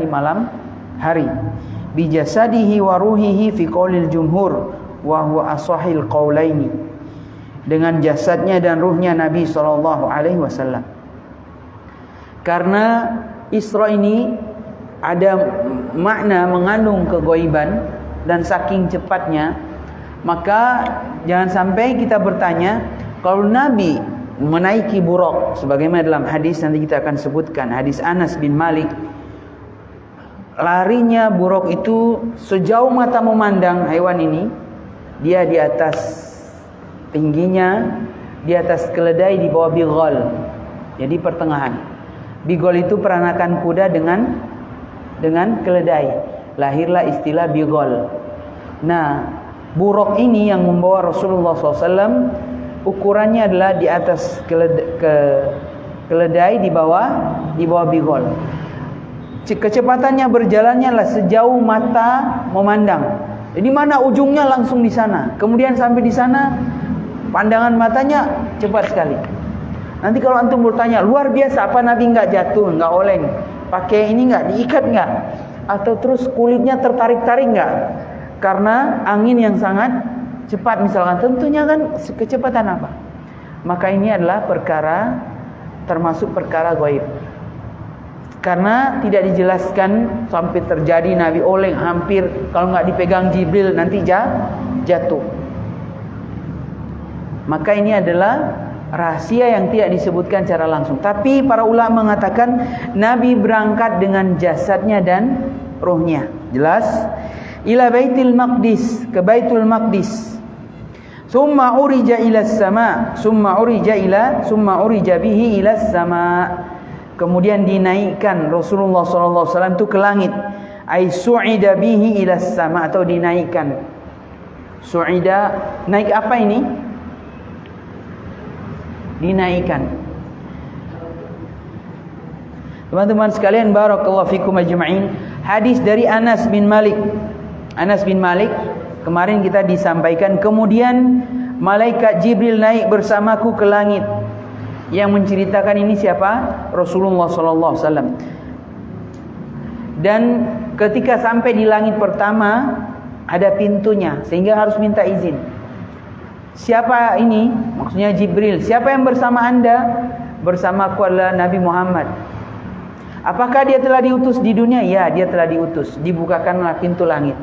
di malam hari. Bi jasadihi wa ruhihi fi qaulil jumhur wa huwa asahil qaulaini. Dengan jasadnya dan ruhnya Nabi sallallahu alaihi wasallam. Karena Isra ini ada makna mengandung kegaiban dan saking cepatnya, maka jangan sampai kita bertanya, kalau Nabi menaiki buraq sebagaimana dalam hadis nanti kita akan sebutkan, hadis Anas bin Malik, larinya buraq itu sejauh mata memandang hewan ini, dia di atas tingginya, di atas keledai, di bawah bighal. Jadi pertengahan. Bighal itu peranakan kuda dengan keledai. Lahirlah istilah bighal. Nah, buraq ini yang membawa Rasulullah SAW, ukurannya adalah di atas keledai, di bawah bighal. Kecepatannya berjalannya adalah sejauh mata memandang. Jadi mana ujungnya langsung di sana. Kemudian sampai di sana, pandangan matanya cepat sekali. Nanti kalau antum bertanya, luar biasa, apa Nabi enggak jatuh, enggak oleng, pakai ini enggak, diikat enggak, atau terus kulitnya tertarik-tarik enggak? Karena angin yang sangat cepat misalkan, tentunya kan kecepatan apa? Maka ini adalah perkara, termasuk perkara gaib. Karena tidak dijelaskan sampai terjadi Nabi oleng, hampir kalau enggak dipegang Jibril nanti jatuh. Maka ini adalah rahasia yang tidak disebutkan secara langsung. Tapi para ulama mengatakan Nabi berangkat dengan jasadnya dan ruhnya. Jelas? Ila Baitul Maqdis, ke Baitul Maqdis. Summa urija ila sama, summa urija bihi ila sama. Kemudian dinaikkan Rasulullah sallallahu alaihi wasallam itu ke langit. Ai su'ida bihi ila sama, atau dinaikkan. Su'ida, naik apa ini? Dinaikkan. Teman-teman sekalian, barakallahu fikum ajma'in. Hadis dari Anas bin Malik. Anas bin Malik, kemarin kita disampaikan, kemudian malaikat Jibril naik bersamaku ke langit. Yang menceritakan ini siapa? Rasulullah sallallahu alaihi wasallam. Dan ketika sampai di langit pertama, ada pintunya sehingga harus minta izin. Siapa ini? Maksudnya Jibril. Siapa yang bersama anda? Bersamaku adalah Nabi Muhammad. Apakah dia telah diutus di dunia? Ya, dia telah diutus. Dibukakanlah pintu langit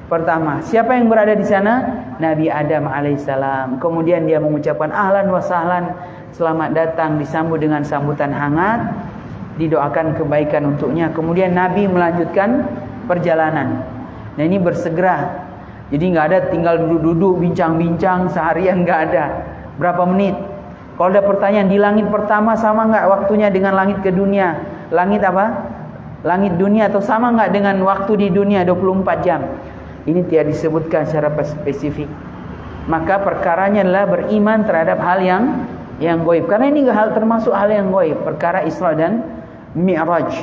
pertama. Siapa yang berada di sana? Nabi Adam alaihissalam. Kemudian dia mengucapkan ahlan wa sahlan, selamat datang, disambut dengan sambutan hangat, didoakan kebaikan untuknya. Kemudian Nabi melanjutkan perjalanan. Nah, ini bersegera. Jadi nggak ada tinggal duduk-duduk bincang-bincang seharian, nggak ada. Berapa menit? Kalau ada pertanyaan, di langit pertama sama nggak waktunya dengan langit ke dunia? Langit apa? Langit dunia, atau sama nggak dengan waktu di dunia 24 jam? Ini tidak disebutkan secara spesifik. Maka perkaranya adalah beriman terhadap hal yang gaib. Karena ini hal termasuk hal yang gaib, perkara Isra dan Mi'raj.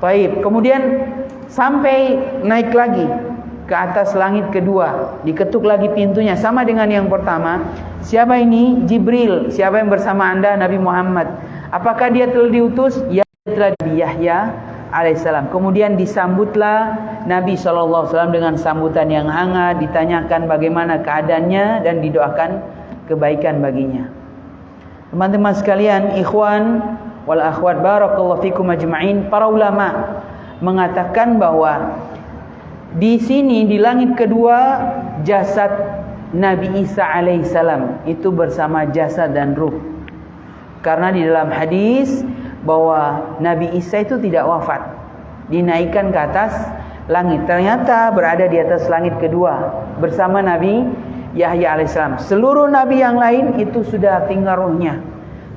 Baik, kemudian sampai naik lagi ke atas langit kedua, diketuk lagi pintunya sama dengan yang pertama. Siapa ini? Jibril. Siapa yang bersama anda? Nabi Muhammad. Apakah dia telah diutus? Ya, telah di Yahya alaihissalam. Kemudian disambutlah Nabi SAW dengan sambutan yang hangat, ditanyakan bagaimana keadaannya dan didoakan kebaikan baginya. Teman-teman sekalian, ikhwan wal akhwat, barakallahu fikum ajma'in. Para ulama mengatakan bahwa di sini di langit kedua jasad Nabi Isa alaihissalam itu bersama jasad dan ruh. Karena di dalam hadis bahwa Nabi Isa itu tidak wafat, dinaikkan ke atas langit. Ternyata berada di atas langit kedua bersama Nabi Yahya alaihissalam. Seluruh nabi yang lain itu sudah tinggal ruhnya,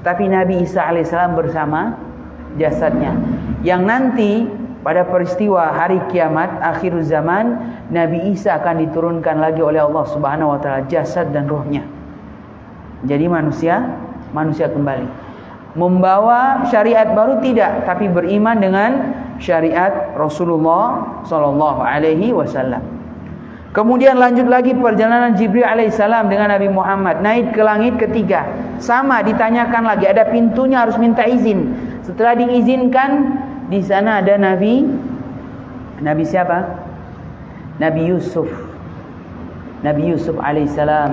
tapi Nabi Isa alaihissalam bersama jasadnya. Yang nanti pada peristiwa hari kiamat akhir zaman, Nabi Isa akan diturunkan lagi oleh Allah Subhanahu wa taala, jasad dan rohnya. Jadi manusia kembali. Membawa syariat baru tidak, tapi beriman dengan syariat Rasulullah sallallahu alaihi wasallam. Kemudian lanjut lagi perjalanan Jibril alaihissalam dengan Nabi Muhammad naik ke langit ketiga. Sama, ditanyakan lagi, ada pintunya, harus minta izin. Setelah diizinkan, di sana ada Nabi siapa? Nabi Yusuf. Nabi Yusuf alaihissalam.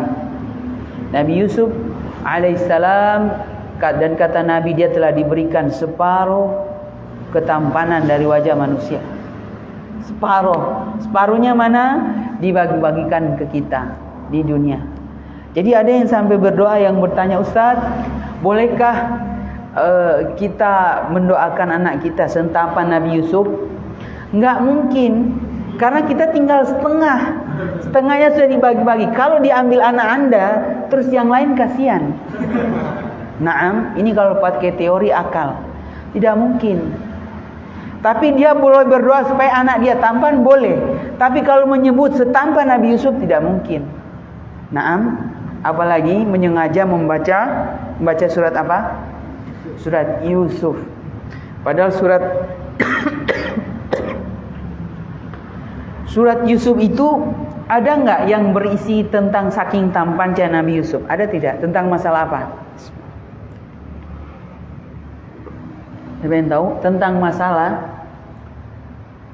Nabi Yusuf alaihissalam, dan kata Nabi, dia telah diberikan separuh ketampanan dari wajah manusia. Separuhnya mana? Dibagi-bagikan ke kita di dunia. Jadi ada yang sampai berdoa, yang bertanya, Ustaz, bolehkah kita mendoakan anak kita sentapan Nabi Yusuf? Enggak mungkin, karena kita tinggal setengahnya sudah dibagi-bagi. Kalau diambil anak Anda, terus yang lain kasihan. Naam, ini kalau pakai teori akal, tidak mungkin. Tapi dia boleh berdoa supaya anak dia tampan, boleh. Tapi kalau menyebut setampan Nabi Yusuf, tidak mungkin. Naam, apalagi menyengaja membaca surat apa? Surat Yusuf. Padahal surat Yusuf itu ada enggak yang berisi tentang saking tampannya Nabi Yusuf? Ada tidak? Tentang masalah apa? Siapa yang tahu? Tentang masalah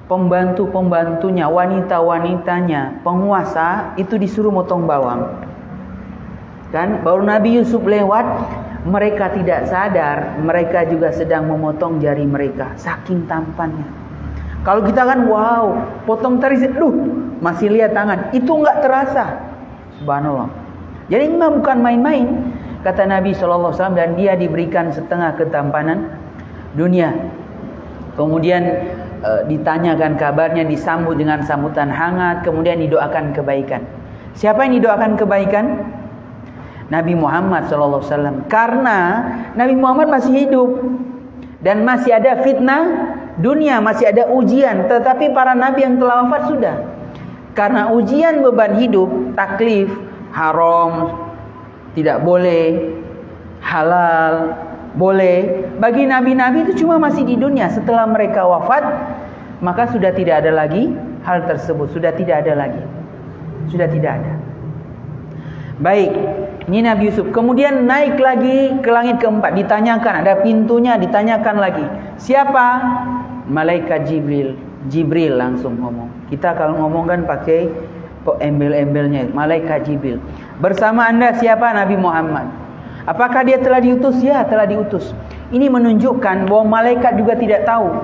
pembantu-pembantunya, wanita-wanitanya, penguasa itu disuruh motong bawang. Kan baru Nabi Yusuf lewat, mereka tidak sadar mereka juga sedang memotong jari mereka, saking tampannya. Kalau kita kan wow, potong tari, masih lihat tangan, itu enggak terasa. Subhanallah. Jadi ini bukan main-main, kata Nabi SAW, dan dia diberikan setengah ketampanan dunia. Kemudian ditanyakan kabarnya, disambut dengan sambutan hangat, kemudian didoakan kebaikan. Siapa yang didoakan kebaikan? Nabi Muhammad SAW. Karena Nabi Muhammad masih hidup dan masih ada fitnah dunia, masih ada ujian. Tetapi para nabi yang telah wafat sudah. Karena ujian beban hidup, taklif, haram, tidak boleh, halal, boleh. Bagi nabi-nabi itu cuma masih di dunia. Setelah mereka wafat, maka sudah tidak ada lagi hal tersebut. Sudah tidak ada lagi. Sudah tidak ada. Baik, ini Nabi Yusuf. Kemudian naik lagi ke langit keempat. Ditanyakan, ada pintunya, ditanyakan lagi. Siapa? Malaikat Jibril. Jibril langsung ngomong. Kita kalau ngomong kan pakai embel-embelnya. Malaikat Jibril. Bersama anda siapa? Nabi Muhammad. Apakah dia telah diutus? Ya, telah diutus. Ini menunjukkan bahwa malaikat juga tidak tahu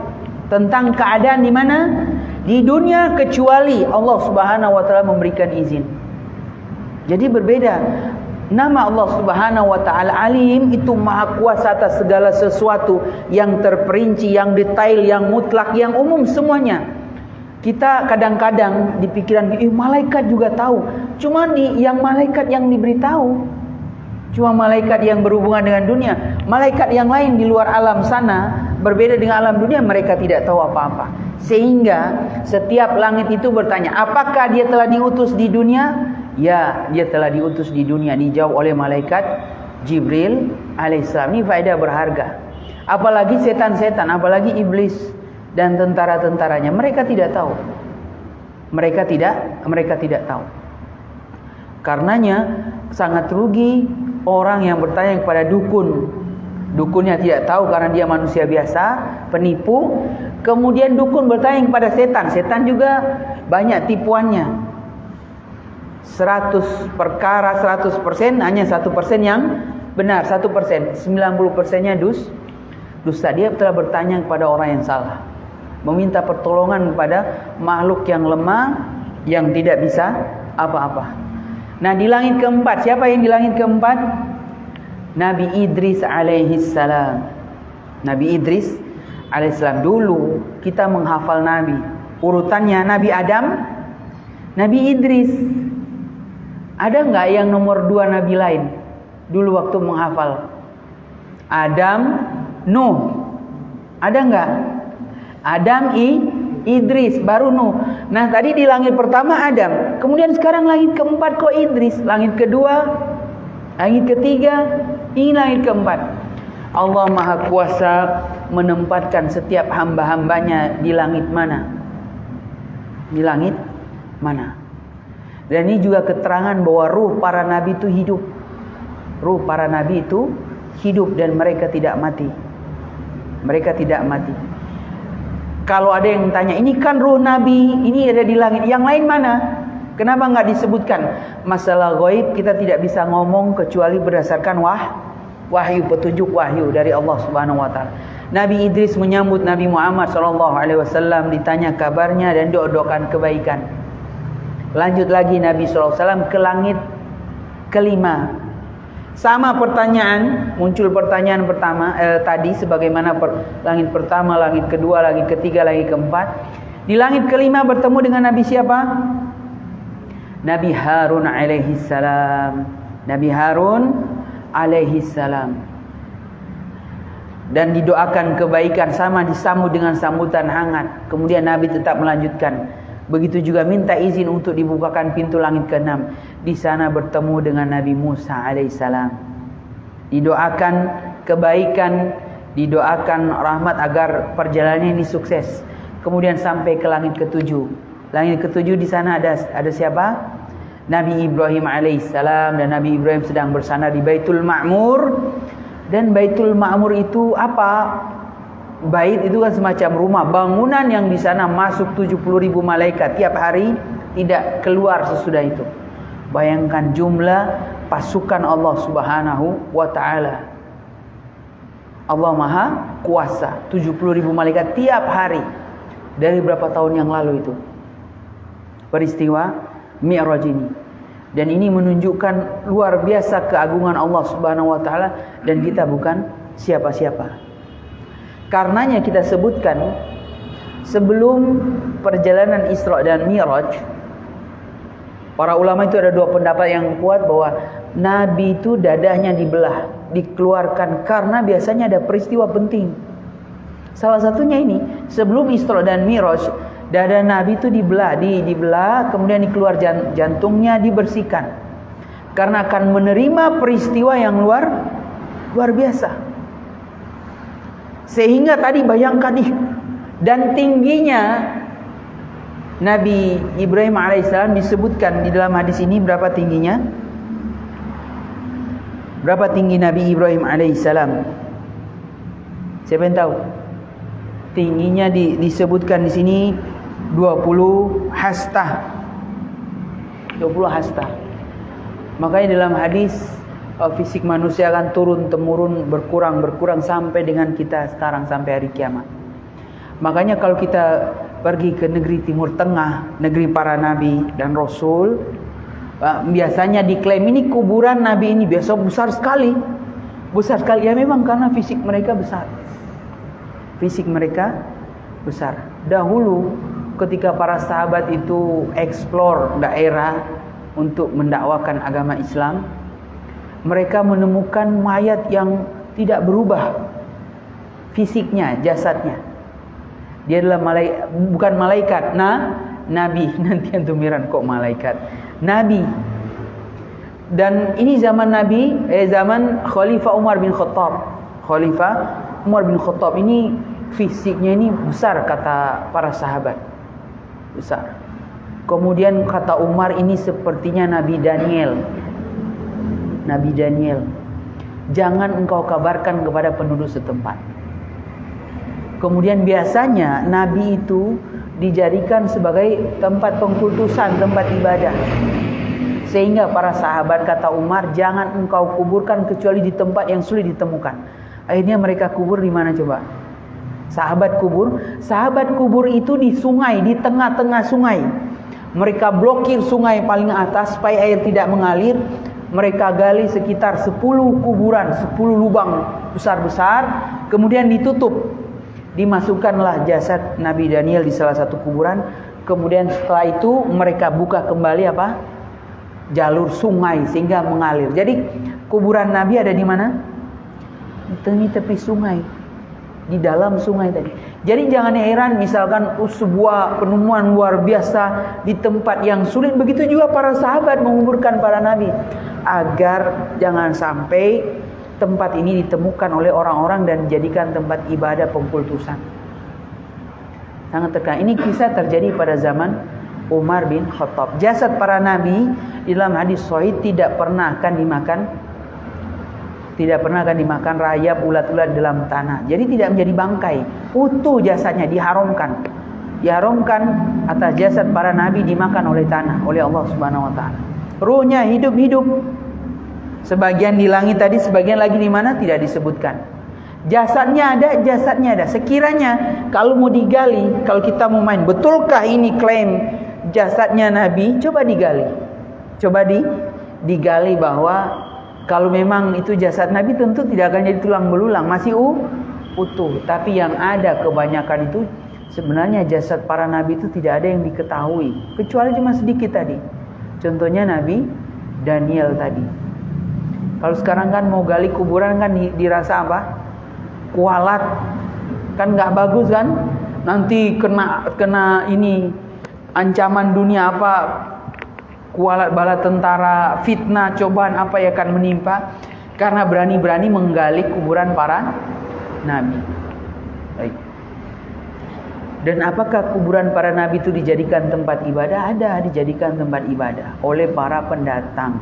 tentang keadaan di mana? Di dunia, kecuali Allah Subhanahu wa taala memberikan izin. Jadi berbeda. Nama Allah Subhanahu wa taala Alim itu maha kuasa atas segala sesuatu, yang terperinci, yang detail, yang mutlak, yang umum semuanya. Kita kadang-kadang di pikiran, malaikat juga tahu. Cuma yang malaikat yang diberitahu cuma malaikat yang berhubungan dengan dunia. Malaikat yang lain di luar alam sana, berbeda dengan alam dunia, mereka tidak tahu apa-apa. Sehingga setiap langit itu bertanya, apakah dia telah diutus di dunia? Ya, dia telah diutus di dunia. Dijawab oleh malaikat Jibril alaihissalam. Ini faedah berharga. Apalagi setan-setan, apalagi iblis dan tentara-tentaranya, mereka tidak tahu. Mereka tidak tahu. Karenanya sangat rugi orang yang bertanya kepada dukun. Dukunnya tidak tahu karena dia manusia biasa, penipu. Kemudian dukun bertanya kepada setan. Setan juga banyak tipuannya. 100 perkara 100%, hanya 1% yang benar. 1%, 90%-nya dusta. Dia telah bertanya kepada orang yang salah, meminta pertolongan kepada makhluk yang lemah, yang tidak bisa apa-apa. Nah, di langit keempat, siapa yang di langit keempat? Nabi Idris alaihissalam. Nabi Idris alaihissalam. Dulu kita menghafal Nabi, urutannya Nabi Adam, Nabi Idris. Ada enggak yang nomor 2 Nabi lain dulu waktu menghafal? Adam, Nuh. Ada enggak? Adam, Idris, baru Nuh. Nah, tadi di langit pertama Adam, kemudian sekarang langit keempat kok Idris, langit kedua, langit ketiga, ini langit keempat. Allah Maha Kuasa menempatkan setiap hamba-hambanya di langit mana? Di langit mana? Dan ini juga keterangan bahwa ruh para nabi itu hidup. Ruh para nabi itu hidup dan mereka tidak mati. Mereka tidak mati. Kalau ada yang tanya, ini kan ruh Nabi, ini ada di langit, yang lain mana? Kenapa enggak disebutkan? Masalah ghaib kita tidak bisa ngomong kecuali berdasarkan wahyu, petunjuk wahyu dari Allah Subhanahu wa taala. Nabi Idris menyambut Nabi Muhammad SAW, ditanya kabarnya dan doakan kebaikan. Lanjut lagi Nabi SAW ke langit kelima. Sama pertanyaan, muncul pertanyaan pertama tadi sebagaimana langit pertama, langit kedua, langit ketiga, langit keempat. Di langit kelima bertemu dengan Nabi siapa? Nabi Harun alaihi salam. Nabi Harun alaihi salam. Dan didoakan kebaikan, sama disambut dengan sambutan hangat. Kemudian Nabi tetap melanjutkan. Begitu juga minta izin untuk dibukakan pintu langit ke-6. Di sana bertemu dengan Nabi Musa alaihissalam. Didoakan kebaikan, didoakan rahmat agar perjalanannya ini sukses. Kemudian sampai ke langit ke-7. Langit ke-7 di sana ada siapa? Nabi Ibrahim alaihissalam, dan Nabi Ibrahim sedang bersandar di Baitul Ma'mur. Dan Baitul Ma'mur itu apa? Bait itu kan semacam rumah, bangunan yang di sana masuk 70.000 malaikat tiap hari, tidak keluar sesudah itu. Bayangkan jumlah pasukan Allah Subhanahu wa taala. Allah Maha Kuasa, 70.000 malaikat tiap hari. Dari berapa tahun yang lalu itu peristiwa Mi'raj ini. Dan ini menunjukkan luar biasa keagungan Allah Subhanahu wa taala, dan kita bukan siapa-siapa. Karenanya kita sebutkan sebelum perjalanan Isra dan Mi'raj, para ulama itu ada dua pendapat yang kuat bahwa Nabi itu dadahnya dibelah, dikeluarkan karena biasanya ada peristiwa penting. Salah satunya ini, sebelum Isra dan Mi'raj, dada Nabi itu dibelah, kemudian dikeluar jantungnya, dibersihkan. Karena akan menerima peristiwa yang luar biasa. Sehingga tadi bayangkan nih, dan tingginya Nabi Ibrahim alaihissalam disebutkan di dalam hadis ini berapa tingginya? Berapa tinggi Nabi Ibrahim alaihissalam? Siapa yang tahu? Tingginya disebutkan di sini 20 hasta. 20 hasta. Makanya dalam hadis fisik manusia akan turun-temurun, berkurang sampai dengan kita sekarang, sampai hari kiamat. Makanya kalau kita pergi ke negeri Timur Tengah, negeri para nabi dan rasul, biasanya diklaim ini kuburan nabi ini biasa besar sekali. Besar sekali, ya memang karena fisik mereka besar. Fisik mereka besar. Dahulu ketika para sahabat itu eksplor daerah untuk mendakwakan agama Islam, mereka menemukan mayat yang tidak berubah fisiknya, jasadnya. Dia adalah bukan malaikat, nabi. Nanti antum miran kok malaikat, nabi. Dan ini zaman zaman Khalifah Umar bin Khattab. Khalifah Umar bin Khattab ini fisiknya ini besar, kata para sahabat. Besar. Kemudian kata Umar, ini sepertinya Nabi Daniel. Nabi Daniel. Jangan engkau kabarkan kepada penduduk setempat. Kemudian biasanya Nabi itu dijadikan sebagai tempat pengkultusan, tempat ibadah. Sehingga para sahabat, kata Umar, jangan engkau kuburkan kecuali di tempat yang sulit ditemukan. Akhirnya mereka kubur di mana coba? Sahabat kubur itu di sungai, di tengah-tengah sungai. Mereka blokir sungai paling atas supaya air tidak mengalir. Mereka gali sekitar 10 kuburan, 10 lubang besar-besar, kemudian ditutup. Dimasukkanlah jasad Nabi Daniel di salah satu kuburan. Kemudian setelah itu mereka buka kembali jalur sungai sehingga mengalir. Jadi kuburan Nabi ada di mana? Di tepi sungai, di dalam sungai tadi. Jadi jangan heran misalkan sebuah penemuan luar biasa di tempat yang sulit, begitu juga para sahabat menguburkan para nabi, agar jangan sampai tempat ini ditemukan oleh orang-orang dan dijadikan tempat ibadah pengkultusan. Sangat terkenal. Ini kisah terjadi pada zaman Umar bin Khattab. Jasad para nabi di dalam hadis sahih tidak pernah akan dimakan Tidak pernah akan dimakan rayap, ulat-ulat dalam tanah. Jadi tidak menjadi bangkai. Utuh jasadnya diharamkan. Diharamkan atas jasad para nabi dimakan oleh tanah, oleh Allah Subhanahu wa taala. Ruhnya hidup-hidup. Sebagian di langit tadi, sebagian lagi di mana tidak disebutkan. Jasadnya ada. Sekiranya kalau mau digali, kalau kita mau main, betulkah ini klaim jasadnya nabi? Coba digali. Digali bahwa kalau memang itu jasad Nabi tentu tidak akan jadi tulang belulang, masih utuh. Tapi yang ada kebanyakan itu sebenarnya jasad para Nabi itu tidak ada yang diketahui, kecuali cuma sedikit tadi. Contohnya Nabi Daniel tadi. Kalau sekarang kan mau gali kuburan kan dirasa apa? Kualat, kan nggak bagus kan? Nanti kena ini ancaman dunia apa? Kualat bala tentara, fitnah, cobaan apa yang akan menimpa karena berani-berani menggali kuburan para nabi. Baik. Dan apakah kuburan para nabi itu dijadikan tempat ibadah? Ada, dijadikan tempat ibadah oleh para pendatang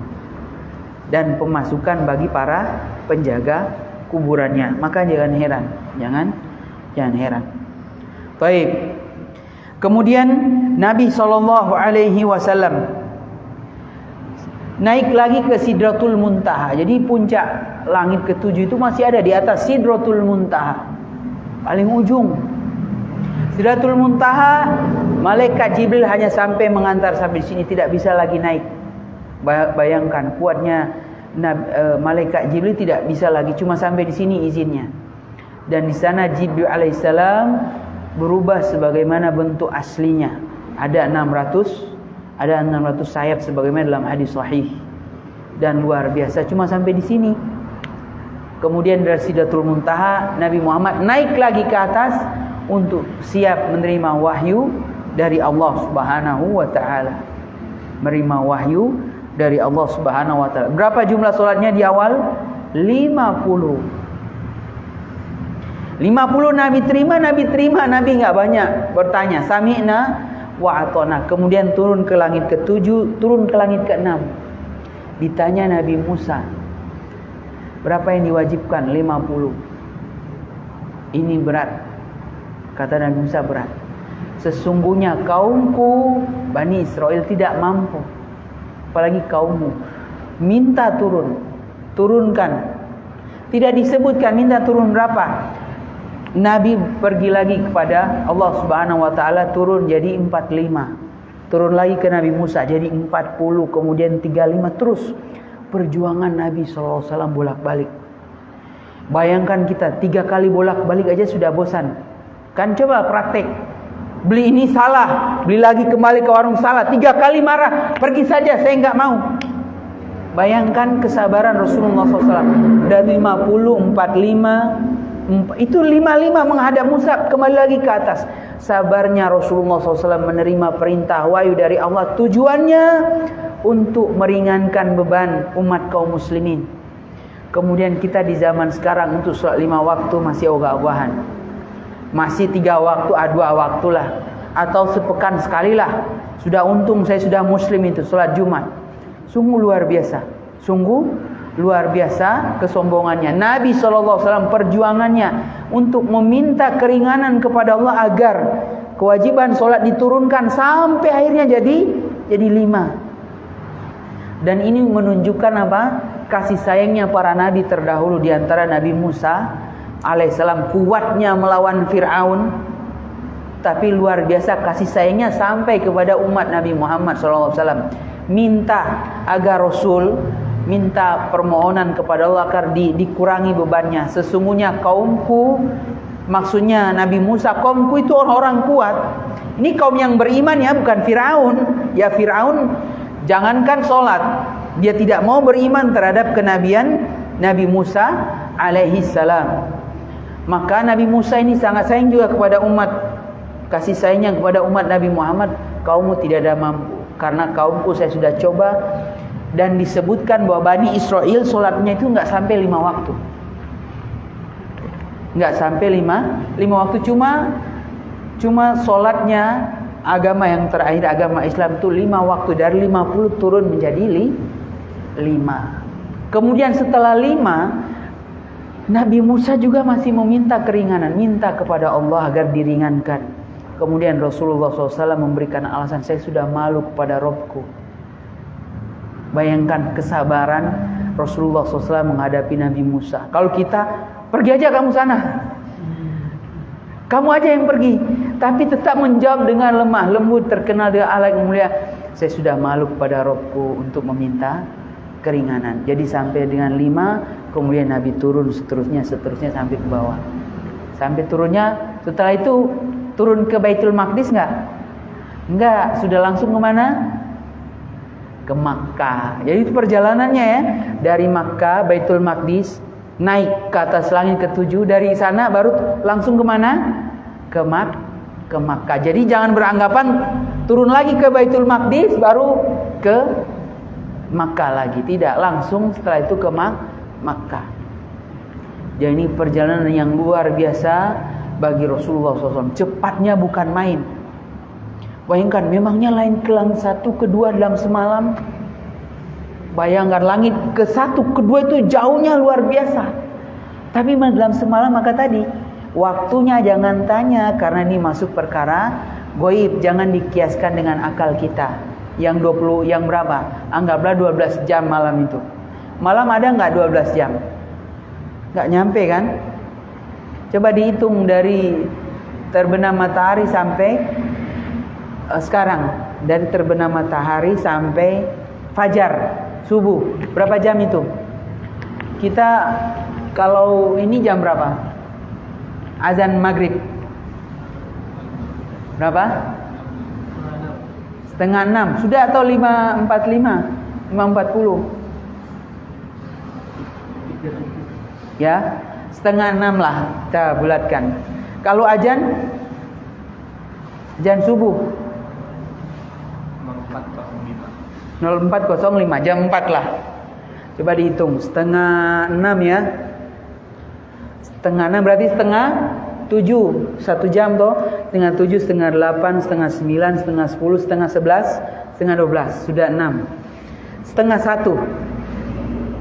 dan pemasukan bagi para penjaga kuburannya. Maka jangan heran. Baik. Kemudian Nabi SAW naik lagi ke Sidratul Muntaha. Jadi puncak langit ketujuh itu masih ada di atas Sidratul Muntaha, paling ujung. Sidratul Muntaha, malaikat Jibril hanya sampai mengantar sampai sini, tidak bisa lagi naik. Bayangkan kuatnya malaikat Jibril, tidak bisa lagi, cuma sampai di sini izinnya. Dan di sana Jibril alaihissalam berubah sebagaimana bentuk aslinya. Ada 600 sayap sebagaimana dalam hadis sahih, dan luar biasa, cuma sampai di sini. Kemudian dari Sidratul Muntaha Nabi Muhammad naik lagi ke atas untuk siap menerima wahyu dari Allah Subhanahu wa taala. Menerima wahyu dari Allah Subhanahu wa taala. Berapa jumlah salatnya di awal? 50 Nabi terima, Nabi enggak banyak bertanya, sami'na wa atona. Kemudian turun ke langit ke-7, turun ke langit ke-6. Ditanya Nabi Musa, berapa yang diwajibkan? 50. Ini berat. Kata Nabi Musa, berat. Sesungguhnya kaumku Bani Israel tidak mampu, apalagi kaummu. Minta turunkan. Tidak disebutkan minta turun berapa. Nabi pergi lagi kepada Allah Subhanahu wa taala, turun jadi 45. Turun lagi ke Nabi Musa jadi 40, kemudian 35, terus perjuangan Nabi SAW bolak-balik. Bayangkan kita 3 kali bolak-balik aja sudah bosan. Kan coba praktek. Beli ini salah, beli lagi kembali ke warung salah, 3 kali marah, pergi saja saya enggak mau. Bayangkan kesabaran Rasulullah SAW. Dari 50, 45, itu 55 menghadap Musa, kembali lagi ke atas. Sabarnya Rasulullah SAW menerima perintah wahyu dari Allah, tujuannya untuk meringankan beban umat kaum muslimin. Kemudian kita di zaman sekarang untuk sholat 5 waktu masih ogah-ogahan, masih 3 waktu, 2 waktu lah, atau sepekan sekali lah. Sudah untung saya sudah muslim itu sholat Jumat. Sungguh luar biasa kesombongannya Nabi SAW, perjuangannya untuk meminta keringanan kepada Allah agar kewajiban sholat diturunkan sampai akhirnya jadi 5. Dan ini menunjukkan apa? Kasih sayangnya para nabi terdahulu, di antara Nabi Musa alaihissalam kuatnya melawan Fir'aun, tapi luar biasa kasih sayangnya sampai kepada umat Nabi Muhammad SAW. Minta agar Rasul minta permohonan kepada Allah agar dikurangi bebannya. Sesungguhnya kaumku, maksudnya Nabi Musa, kaumku itu orang-orang kuat. Ini kaum yang beriman ya, bukan Fir'aun. Ya Fir'aun jangankan sholat, dia tidak mau beriman terhadap kenabian Nabi Musa alaihi salam. Maka Nabi Musa ini sangat sayang juga kepada umat. Kasih sayangnya kepada umat Nabi Muhammad, kaummu tidak ada mampu, karena kaumku saya sudah coba. Dan disebutkan bahwa Bani Israel sholatnya itu enggak sampai 5 waktu. Enggak sampai 5 waktu, cuma sholatnya agama yang terakhir, agama Islam itu 5 waktu. Dari 50 turun menjadi 5. Kemudian setelah 5, Nabi Musa juga masih meminta keringanan, minta kepada Allah agar diringankan. Kemudian Rasulullah SAW memberikan alasan, saya sudah malu kepada Robku. Bayangkan kesabaran Rasulullah SAW menghadapi Nabi Musa. Kalau kita, pergi aja kamu sana, kamu aja yang pergi. Tapi tetap menjawab dengan lemah lembut, terkenal dengan akhlak yang mulia. Saya sudah malu kepada Robku untuk meminta keringanan. Jadi sampai dengan 5, kemudian Nabi turun seterusnya sampai ke bawah. Sampai turunnya, setelah itu turun ke Baitul Maqdis enggak, sudah langsung ke mana? Ke Makkah. Jadi itu perjalanannya ya, dari Makkah, Baitul Maqdis, naik ke atas langit ke-7, dari sana baru langsung ke mana? Ke Makkah. Jadi jangan beranggapan turun lagi ke Baitul Maqdis baru ke Makkah lagi. Tidak, langsung setelah itu ke Makkah. Jadi ini perjalanan yang luar biasa bagi Rasulullah SAW. Cepatnya bukan main. Bayangkan, memangnya lain ke langit 1, ke 2 dalam semalam. Bayangkan, langit ke 1, ke 2 itu jauhnya luar biasa. Tapi dalam semalam, maka tadi waktunya jangan tanya, karena ini masuk perkara goib. Jangan dikiaskan dengan akal kita. Yang 20, yang berapa? Anggaplah 12 jam malam itu. Malam ada nggak 12 jam? Nggak nyampe kan? Coba dihitung dari terbenam matahari sampai sekarang. Dari terbenam matahari sampai fajar, subuh. Berapa jam itu? Kita kalau ini jam berapa? Azan maghrib. Berapa? 5:30. Sudah atau 5:45? 5:40? Ya, 5:30 lah kita bulatkan. Kalau azan subuh 04:05, jam 4 lah. Coba dihitung, 5:30 ya. 5:30 berarti 6:30, 1 jam toh. 7:30, 7:30, 8:30, 9:30, 10:30, 10:30, 11:30, 11:30, sudah 6. 1:30,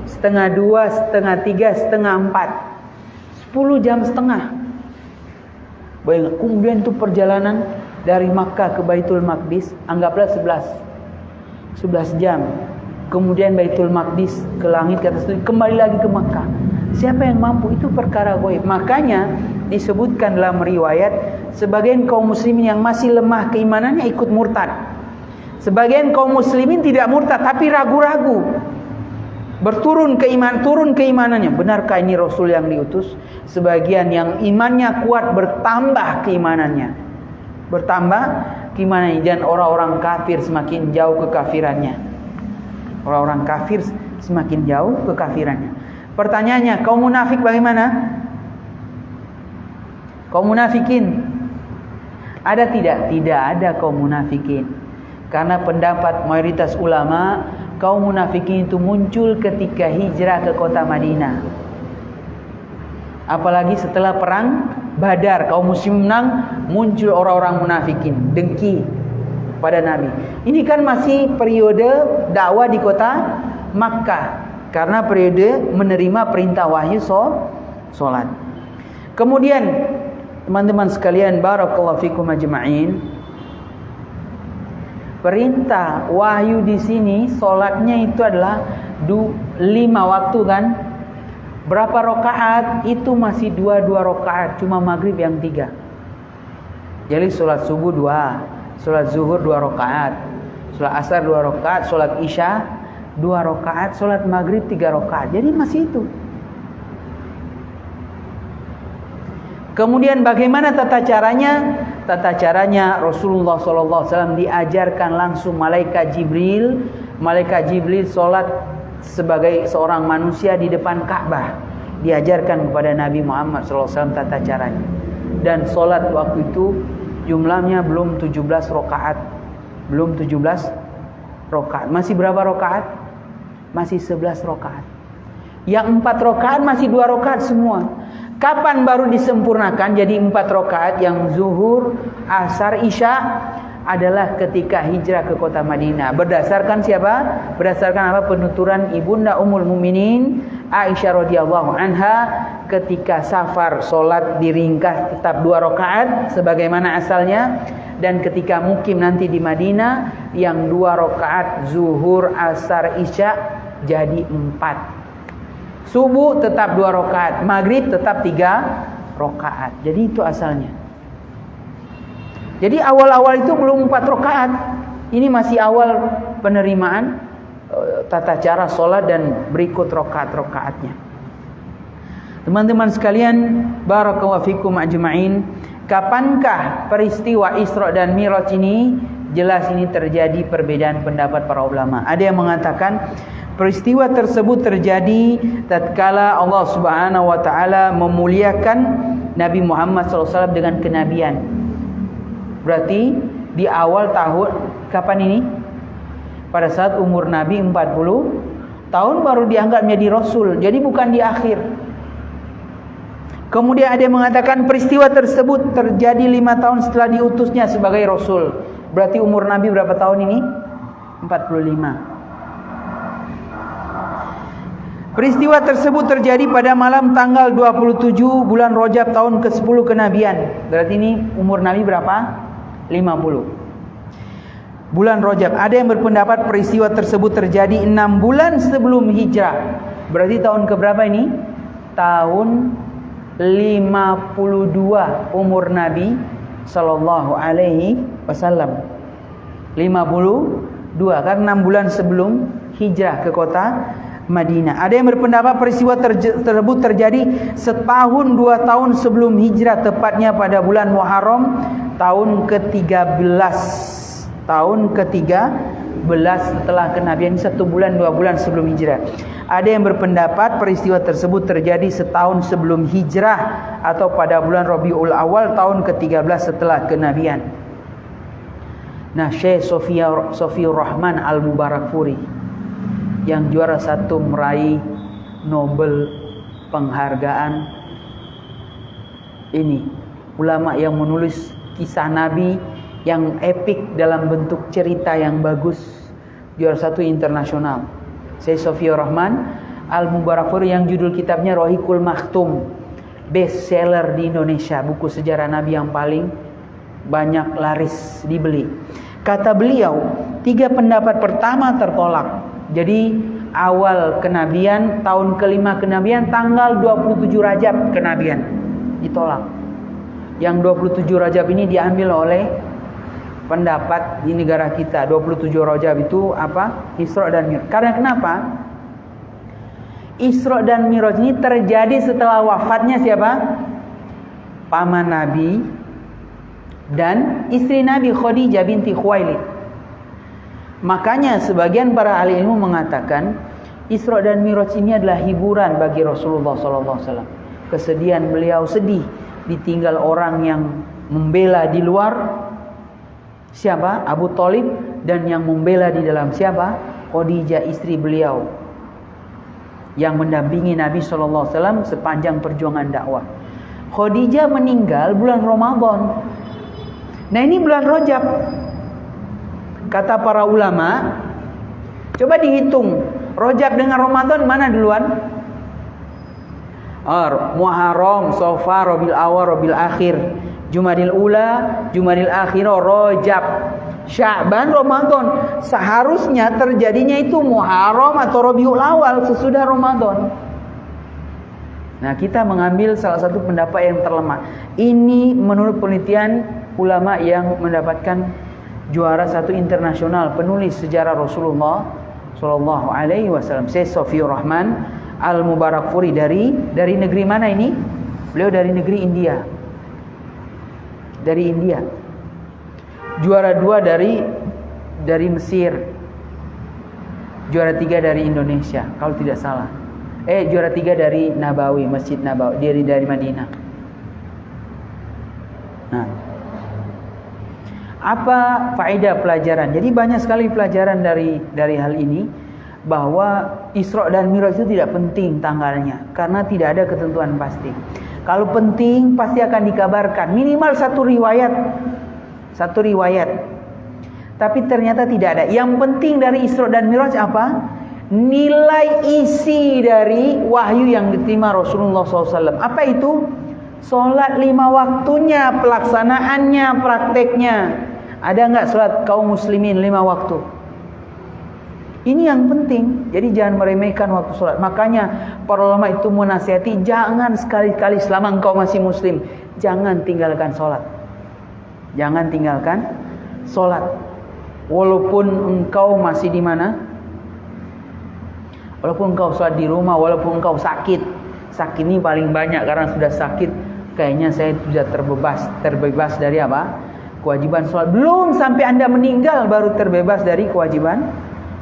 1:30, 2:30, 3:30, 3:30, 10 jam setengah. Bayangkan, kemudian itu perjalanan dari Makkah ke Baitul Maqdis, anggaplah 11 jam. Kemudian Baitul Maqdis ke langit ke atas, kembali lagi ke Makkah. Siapa yang mampu? Itu perkara gaib. Makanya disebutkan dalam riwayat, sebagian kaum muslimin yang masih lemah keimanannya ikut murtad. Sebagian kaum muslimin tidak murtad tapi ragu-ragu. Turun keimanannya. Benarkah ini Rasul yang diutus? Sebagian yang imannya kuat bertambah keimanannya. Dan orang-orang kafir semakin jauh kekafirannya. Orang-orang kafir semakin jauh kekafirannya. Pertanyaannya, kaum munafik bagaimana? Kaum munafikin ada tidak? Tidak ada kaum munafikin. Karena pendapat mayoritas ulama, kaum munafikin itu muncul ketika hijrah ke kota Madinah. Apalagi setelah perang Badar, kaum muslim menang, muncul orang-orang munafikin, dengki pada Nabi. Ini kan masih periode dakwah di kota Makkah. Karena periode menerima perintah wahyu salat. Kemudian teman-teman sekalian, barakallahu fikum ajma'in. Perintah wahyu di sini salatnya itu adalah 5 waktu kan? Berapa rakaat? Itu masih 2 rakaat, cuma maghrib yang 3. Jadi salat subuh 2, salat zuhur 2 rakaat, salat asar 2 rakaat, salat isya 2 rakaat, salat maghrib 3 rakaat. Jadi masih itu. Kemudian bagaimana tata caranya? Tata caranya Rasulullah SAW diajarkan langsung malaikat Jibril. Malaikat Jibril salat sebagai seorang manusia di depan Ka'bah. Diajarkan kepada Nabi Muhammad SAW tata caranya. Dan salat waktu itu jumlahnya belum 17 rakaat. Belum 17 rakaat. Masih berapa rakaat? Masih 11 rakaat. Yang 4 rakaat masih 2 rakaat semua. Kapan baru disempurnakan jadi 4 rakaat? Yang zuhur, asar, isya adalah ketika hijrah ke kota Madinah. Berdasarkan siapa? Berdasarkan apa? Penuturan ibunda Ummul Mukminin Aisyah radhiyallahu anha, ketika safar solat diringkas tetap 2 rakaat sebagaimana asalnya, dan ketika mukim nanti di Madinah yang 2 rakaat zuhur, asar, isya jadi 4. Subuh tetap 2 rakaat, maghrib tetap 3 rakaat. Jadi itu asalnya. Jadi awal-awal itu belum 4 rakaat. Ini masih awal penerimaan tata cara sholat dan berikut rakaat-rakaatnya. Teman-teman sekalian, barakallahu fikum ajma'in. Kapankah peristiwa Isra dan Mi'raj ini? Jelas ini terjadi perbedaan pendapat para ulama. Ada yang mengatakan peristiwa tersebut terjadi tatkala Allah Subhanahu wa taala memuliakan Nabi Muhammad SAW dengan kenabian. Berarti di awal tahun, kapan ini? Pada saat umur Nabi 40 tahun baru dianggap menjadi Rasul. Jadi bukan di akhir. Kemudian ada yang mengatakan peristiwa tersebut terjadi 5 tahun setelah diutusnya sebagai Rasul. Berarti umur Nabi berapa tahun ini? 45. Peristiwa tersebut terjadi pada malam tanggal 27 bulan Rajab tahun ke-10 kenabian. Berarti ini umur Nabi berapa? 50. Bulan Rajab. Ada yang berpendapat peristiwa tersebut terjadi 6 bulan sebelum hijrah. Berarti tahun keberapa ini? Tahun 52 umur Nabi sallallahu alaihi wasallam. 52 karena 6 bulan sebelum hijrah ke kota Madinah. Ada yang berpendapat peristiwa tersebut terjadi setahun 2 tahun sebelum hijrah, tepatnya pada bulan Muharram tahun ke-13. Tahun ke-13 setelah kenabian, 1 bulan 2 bulan sebelum hijrah. Ada yang berpendapat peristiwa tersebut terjadi setahun sebelum hijrah atau pada bulan Rabiul Awal tahun ke-13 setelah kenabian. Nah, Syekh Sofiur Rahman Al-Mubarakfuri yang juara 1 meraih Nobel penghargaan ini, ulama yang menulis kisah Nabi yang epik dalam bentuk cerita yang bagus, juara 1 internasional. Syekh Sofiur Rahman Al-Mubarakfuri yang judul kitabnya Rohikul Maktum, best seller di Indonesia, buku sejarah Nabi yang paling banyak laris dibeli. Kata beliau, 3 pendapat pertama tertolak. Jadi awal kenabian, tahun ke-5 kenabian, tanggal 27 Rajab kenabian ditolak. Yang 27 Rajab ini diambil oleh pendapat di negara kita. 27 Rajab itu apa? Isra dan Mi'raj. Karena kenapa? Isra dan Mi'raj ini terjadi setelah wafatnya siapa? Paman Nabi dan istri Nabi Khadijah binti Khuwailid. Makanya sebagian para ahli ilmu mengatakan Isra dan Mi'raj ini adalah hiburan bagi Rasulullah SAW. Kesedihan beliau, sedih ditinggal orang yang membela di luar, siapa? Abu Thalib, dan yang membela di dalam siapa? Khadijah istri beliau yang mendampingi Nabi SAW sepanjang perjuangan dakwah. Khadijah meninggal bulan Ramadan. Nah ini bulan Rajab. Kata para ulama, coba dihitung Rajab dengan Ramadan mana duluan? Muharram, Safar, Rabiul Awal, Rabiul Akhir, Jumadil Ula, Jumadil Akhir, Rajab, Sya'ban, Ramadan. Seharusnya terjadinya itu Muharram atau Rabiul Awal sesudah Ramadan. Nah, kita mengambil salah satu pendapat yang terlemah. Ini menurut penelitian ulama yang mendapatkan juara 1 internasional, penulis sejarah Rasulullah sallallahu alaihi wasallam, Syekh Sofiur Rahman Al-Mubarakfuri dari negeri mana ini? Beliau dari negeri India. Dari India. Juara 2 dari Mesir. Juara 3 dari Indonesia kalau tidak salah. Juara 3 dari Nabawi, Masjid Nabawi, dari Madinah. Nah, apa faedah pelajaran? Jadi banyak sekali pelajaran dari hal ini, bahwa Isra dan Mi'raj itu tidak penting tanggalnya karena tidak ada ketentuan pasti. Kalau penting pasti akan dikabarkan minimal satu riwayat Tapi ternyata tidak ada. Yang penting dari Isra dan Mi'raj apa? Nilai isi dari wahyu yang diterima Rasulullah SAW. Apa itu? Sholat 5 waktunya, pelaksanaannya, prakteknya. Ada nggak sholat kaum muslimin 5 waktu? Ini yang penting. Jadi jangan meremehkan waktu sholat. Makanya para ulama itu menasihati, jangan sekali-kali selama engkau masih muslim, jangan tinggalkan sholat. Jangan tinggalkan sholat. Walaupun engkau masih di mana? Walaupun engkau sholat di rumah, walaupun engkau sakit. Sakit ini paling banyak karena sudah sakit. Kayaknya saya sudah terbebas dari apa? Kewajiban sholat. Belum sampai Anda meninggal baru terbebas dari kewajiban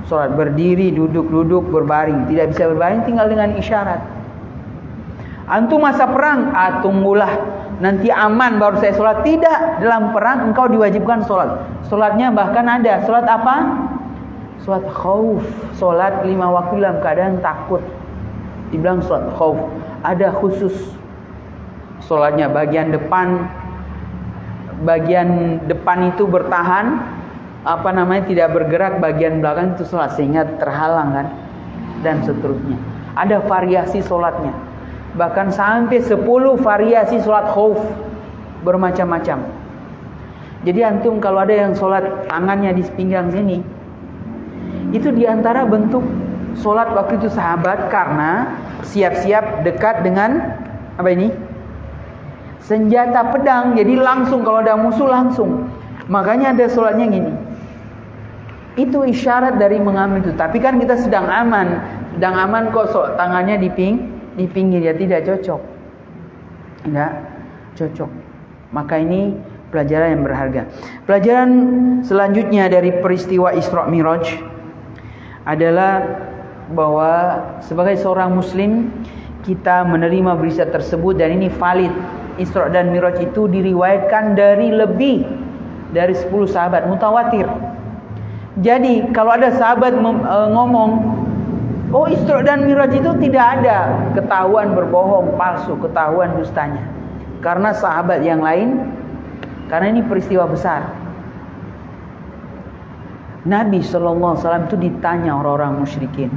sholat. Berdiri, duduk, berbaring. Tidak bisa berbaring, tinggal dengan isyarat. Antum masa perang, tunggulah nanti aman baru saya sholat. Tidak, dalam perang engkau diwajibkan sholat. Sholatnya bahkan ada. Sholat apa? Sholat khauf. Sholat 5 waktu dalam keadaan takut. Dibilang sholat khauf. Ada khusus sholatnya. Bagian depan itu bertahan, tidak bergerak. Bagian belakang itu sholat sehingga terhalang kan, dan seterusnya. Ada variasi sholatnya. Bahkan sampai 10 variasi sholat khauf, bermacam-macam. Jadi antum kalau ada yang sholat tangannya di pinggang sini, itu diantara bentuk sholat waktu itu sahabat, karena siap-siap dekat dengan apa ini? Senjata pedang. Jadi langsung kalau ada musuh langsung. Makanya ada sholatnya gini. Itu isyarat dari mengambil itu. Tapi kan kita sedang aman kok tangannya di pinggir, ya tidak cocok. Enggak cocok. Maka ini pelajaran yang berharga. Pelajaran selanjutnya dari peristiwa Isra Mi'raj adalah bahwa sebagai seorang muslim kita menerima berita tersebut dan ini valid. Isra dan Mi'raj itu diriwayatkan dari lebih dari 10 sahabat, mutawatir. Jadi kalau ada sahabat ngomong, oh Isra dan Mi'raj itu tidak ada, ketahuan berbohong, palsu, ketahuan dustanya. Karena sahabat yang lain, karena ini peristiwa besar. Nabi SAW itu ditanya orang-orang musyrikin,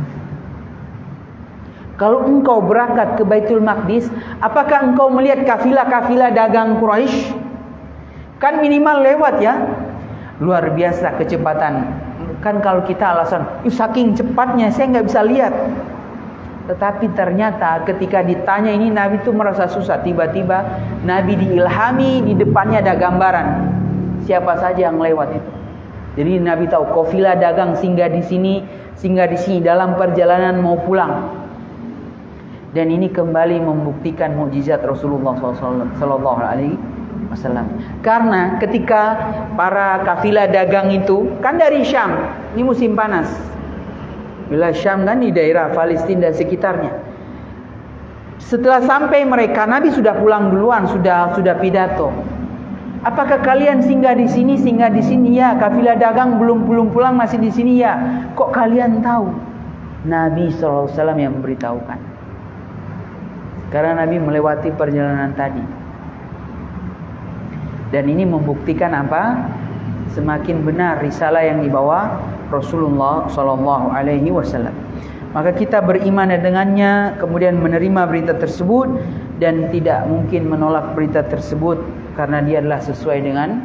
kalau engkau berangkat ke Baitul Maqdis, apakah engkau melihat kafilah-kafilah dagang Quraisy? Kan minimal lewat ya. Luar biasa kecepatan. Kan kalau kita alasan, saking cepatnya saya nggak bisa lihat. Tetapi ternyata ketika ditanya ini, Nabi itu merasa susah. Tiba-tiba Nabi diilhami, di depannya ada gambaran siapa saja yang lewat itu. Jadi Nabi tahu kafilah dagang singgah di sini dalam perjalanan mau pulang. Dan ini kembali membuktikan mukjizat Rasulullah sallallahu alaihi wasallam. Karena ketika para kafilah dagang itu kan dari Syam, ini musim panas. Bila Syam kan di daerah Palestina dan sekitarnya. Setelah sampai mereka, Nabi sudah pulang duluan, sudah pidato. Apakah kalian singgah di sini ya? Kafilah dagang belum pulang masih di sini ya? Kok kalian tahu? Nabi SAW yang memberitahukan. Karena Nabi melewati perjalanan tadi. Dan ini membuktikan apa? Semakin benar risalah yang dibawa Rasulullah sallallahu alaihi wasallam. Maka kita beriman dengannya, kemudian menerima berita tersebut dan tidak mungkin menolak berita tersebut karena dia adalah sesuai dengan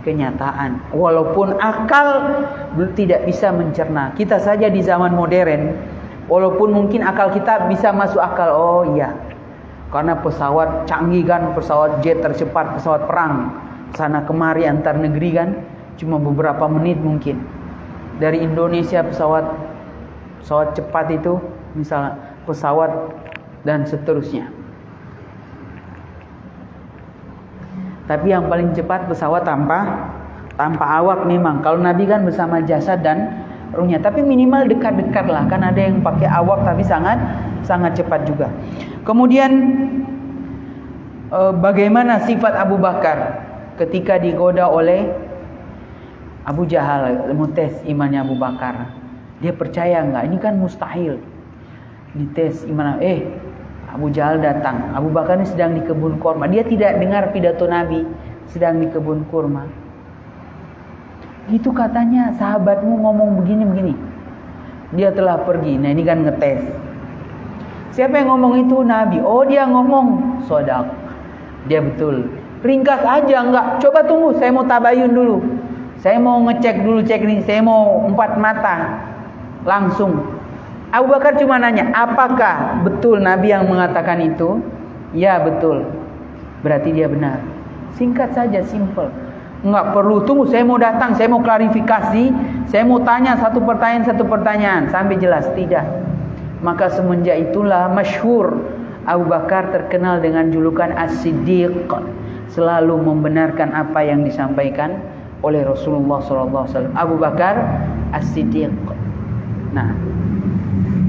kenyataan. Walaupun akal tidak bisa mencerna. Kita saja di zaman modern, walaupun mungkin akal kita bisa masuk akal, oh iya, karena pesawat canggih kan, pesawat jet tercepat, pesawat perang sana kemari antar negeri kan, cuma beberapa menit mungkin. Dari Indonesia pesawat cepat itu, misalnya pesawat dan seterusnya. Tapi yang paling cepat pesawat tanpa awak memang. Kalau Nabi kan bersama jasad dan ruhnya. Tapi minimal dekat-dekat lah. Kan ada yang pakai awak tapi sangat cepat juga. Kemudian bagaimana sifat Abu Bakar ketika digoda oleh Abu Jahal, mengetes imannya Abu Bakar. Dia percaya enggak? Ini kan mustahil. Dites iman. Abu Jahal datang. Abu Bakar ini sedang di kebun kurma. Dia tidak dengar pidato Nabi, sedang di kebun kurma. Itu katanya sahabatmu ngomong begini-begini. Dia telah pergi. Nah ini kan ngetes. Siapa yang ngomong itu? Nabi. Oh dia ngomong. Sodaq. Dia betul. Ringkas aja enggak. Coba tunggu. Saya mau tabayun dulu. Saya mau ngecek dulu cek ini. Saya mau 4 mata. Langsung. Abu Bakar cuma nanya. Apakah betul Nabi yang mengatakan itu? Ya betul. Berarti dia benar. Singkat saja. Simple. Enggak perlu tunggu. Saya mau datang. Saya mau klarifikasi. Saya mau tanya satu pertanyaan. Sampai jelas. Tidak. Maka semenjak itulah masyhur Abu Bakar terkenal dengan julukan As-Siddiq, selalu membenarkan apa yang disampaikan oleh Rasulullah SAW. Abu Bakar As-Siddiq. Nah,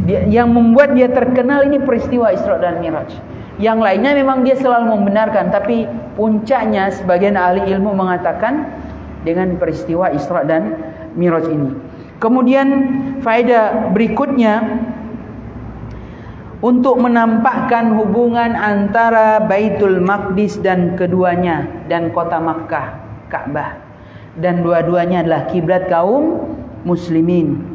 yang membuat dia terkenal ini peristiwa Isra dan Mi'raj. Yang lainnya memang dia selalu membenarkan, tapi puncaknya sebagian ahli ilmu mengatakan dengan peristiwa Isra dan Mi'raj ini. Kemudian faedah berikutnya, untuk menampakkan hubungan antara Baitul Maqdis dan keduanya dan kota Makkah, Ka'bah, dan dua-duanya adalah kiblat kaum muslimin.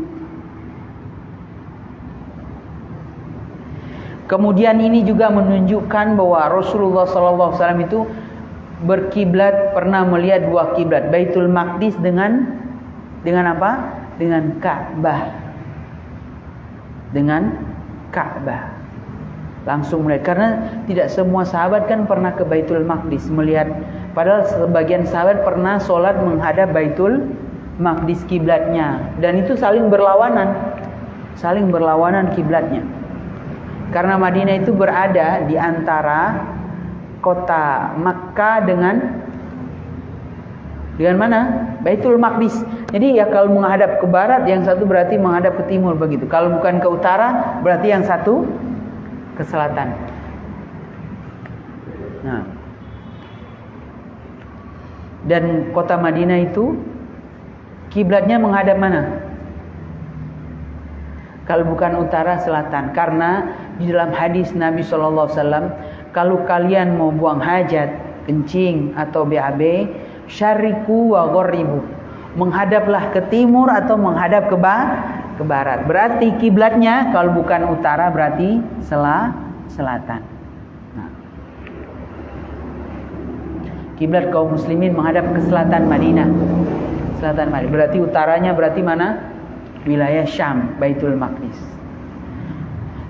Kemudian ini juga menunjukkan bahwa Rasulullah SAW itu berkiblat, pernah melihat 2 kiblat, Baitul Maqdis dengan apa? Dengan Ka'bah. Dengan Ka'bah. Langsung melihat, karena tidak semua sahabat kan pernah ke Baitul Maqdis melihat, padahal sebagian sahabat pernah sholat menghadap Baitul Maqdis kiblatnya, dan itu saling berlawanan kiblatnya. Karena Madinah itu berada di antara kota Makkah dengan mana? Baitul Maqdis. Jadi ya kalau menghadap ke barat, yang satu berarti menghadap ke timur begitu. Kalau bukan ke utara, berarti yang satu ke selatan. Nah, dan kota Madinah itu kiblatnya menghadap mana? Kalau bukan utara, selatan. Karena di dalam hadis Nabi SAW, kalau kalian mau buang hajat, kencing atau BAB, syariku wa ghoribu, menghadaplah ke timur atau menghadap ke barat. Berarti kiblatnya kalau bukan utara berarti selatan. Nah, kiblat kaum muslimin menghadap ke selatan Madinah. Berarti utaranya berarti mana? Wilayah Syam, Baitul Maqdis.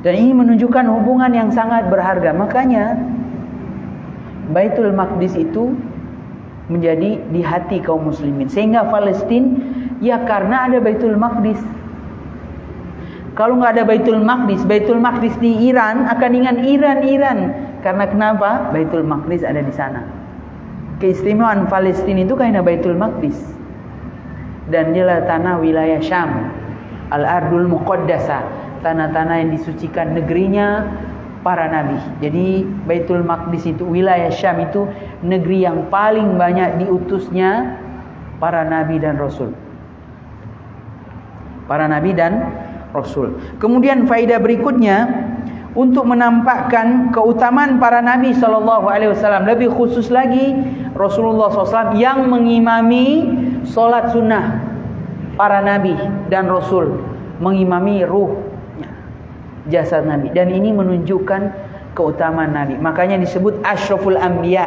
Dan ini menunjukkan hubungan yang sangat berharga. Makanya Baitul Maqdis itu menjadi di hati kaum muslimin. Sehingga Palestina ya karena ada Baitul Maqdis. Kalau nggak ada Baitul Maqdis di Iran akan ingat Iran. Karena kenapa? Baitul Maqdis ada di sana. Keistimewaan Palestina itu karena Baitul Maqdis. Dan dialah tanah wilayah Syam, Al-Ardul Muqaddasah, tanah-tanah yang disucikan, negerinya para nabi. Jadi Baitul Maqdis itu, wilayah Syam itu negeri yang paling banyak diutusnya para nabi dan rasul. Kemudian faedah berikutnya, untuk menampakkan keutamaan para nabi SAW, lebih khusus lagi Rasulullah SAW yang mengimami solat sunnah para nabi dan rasul, mengimami jasad nabi, dan ini menunjukkan keutamaan nabi. Makanya disebut asyraful anbiya,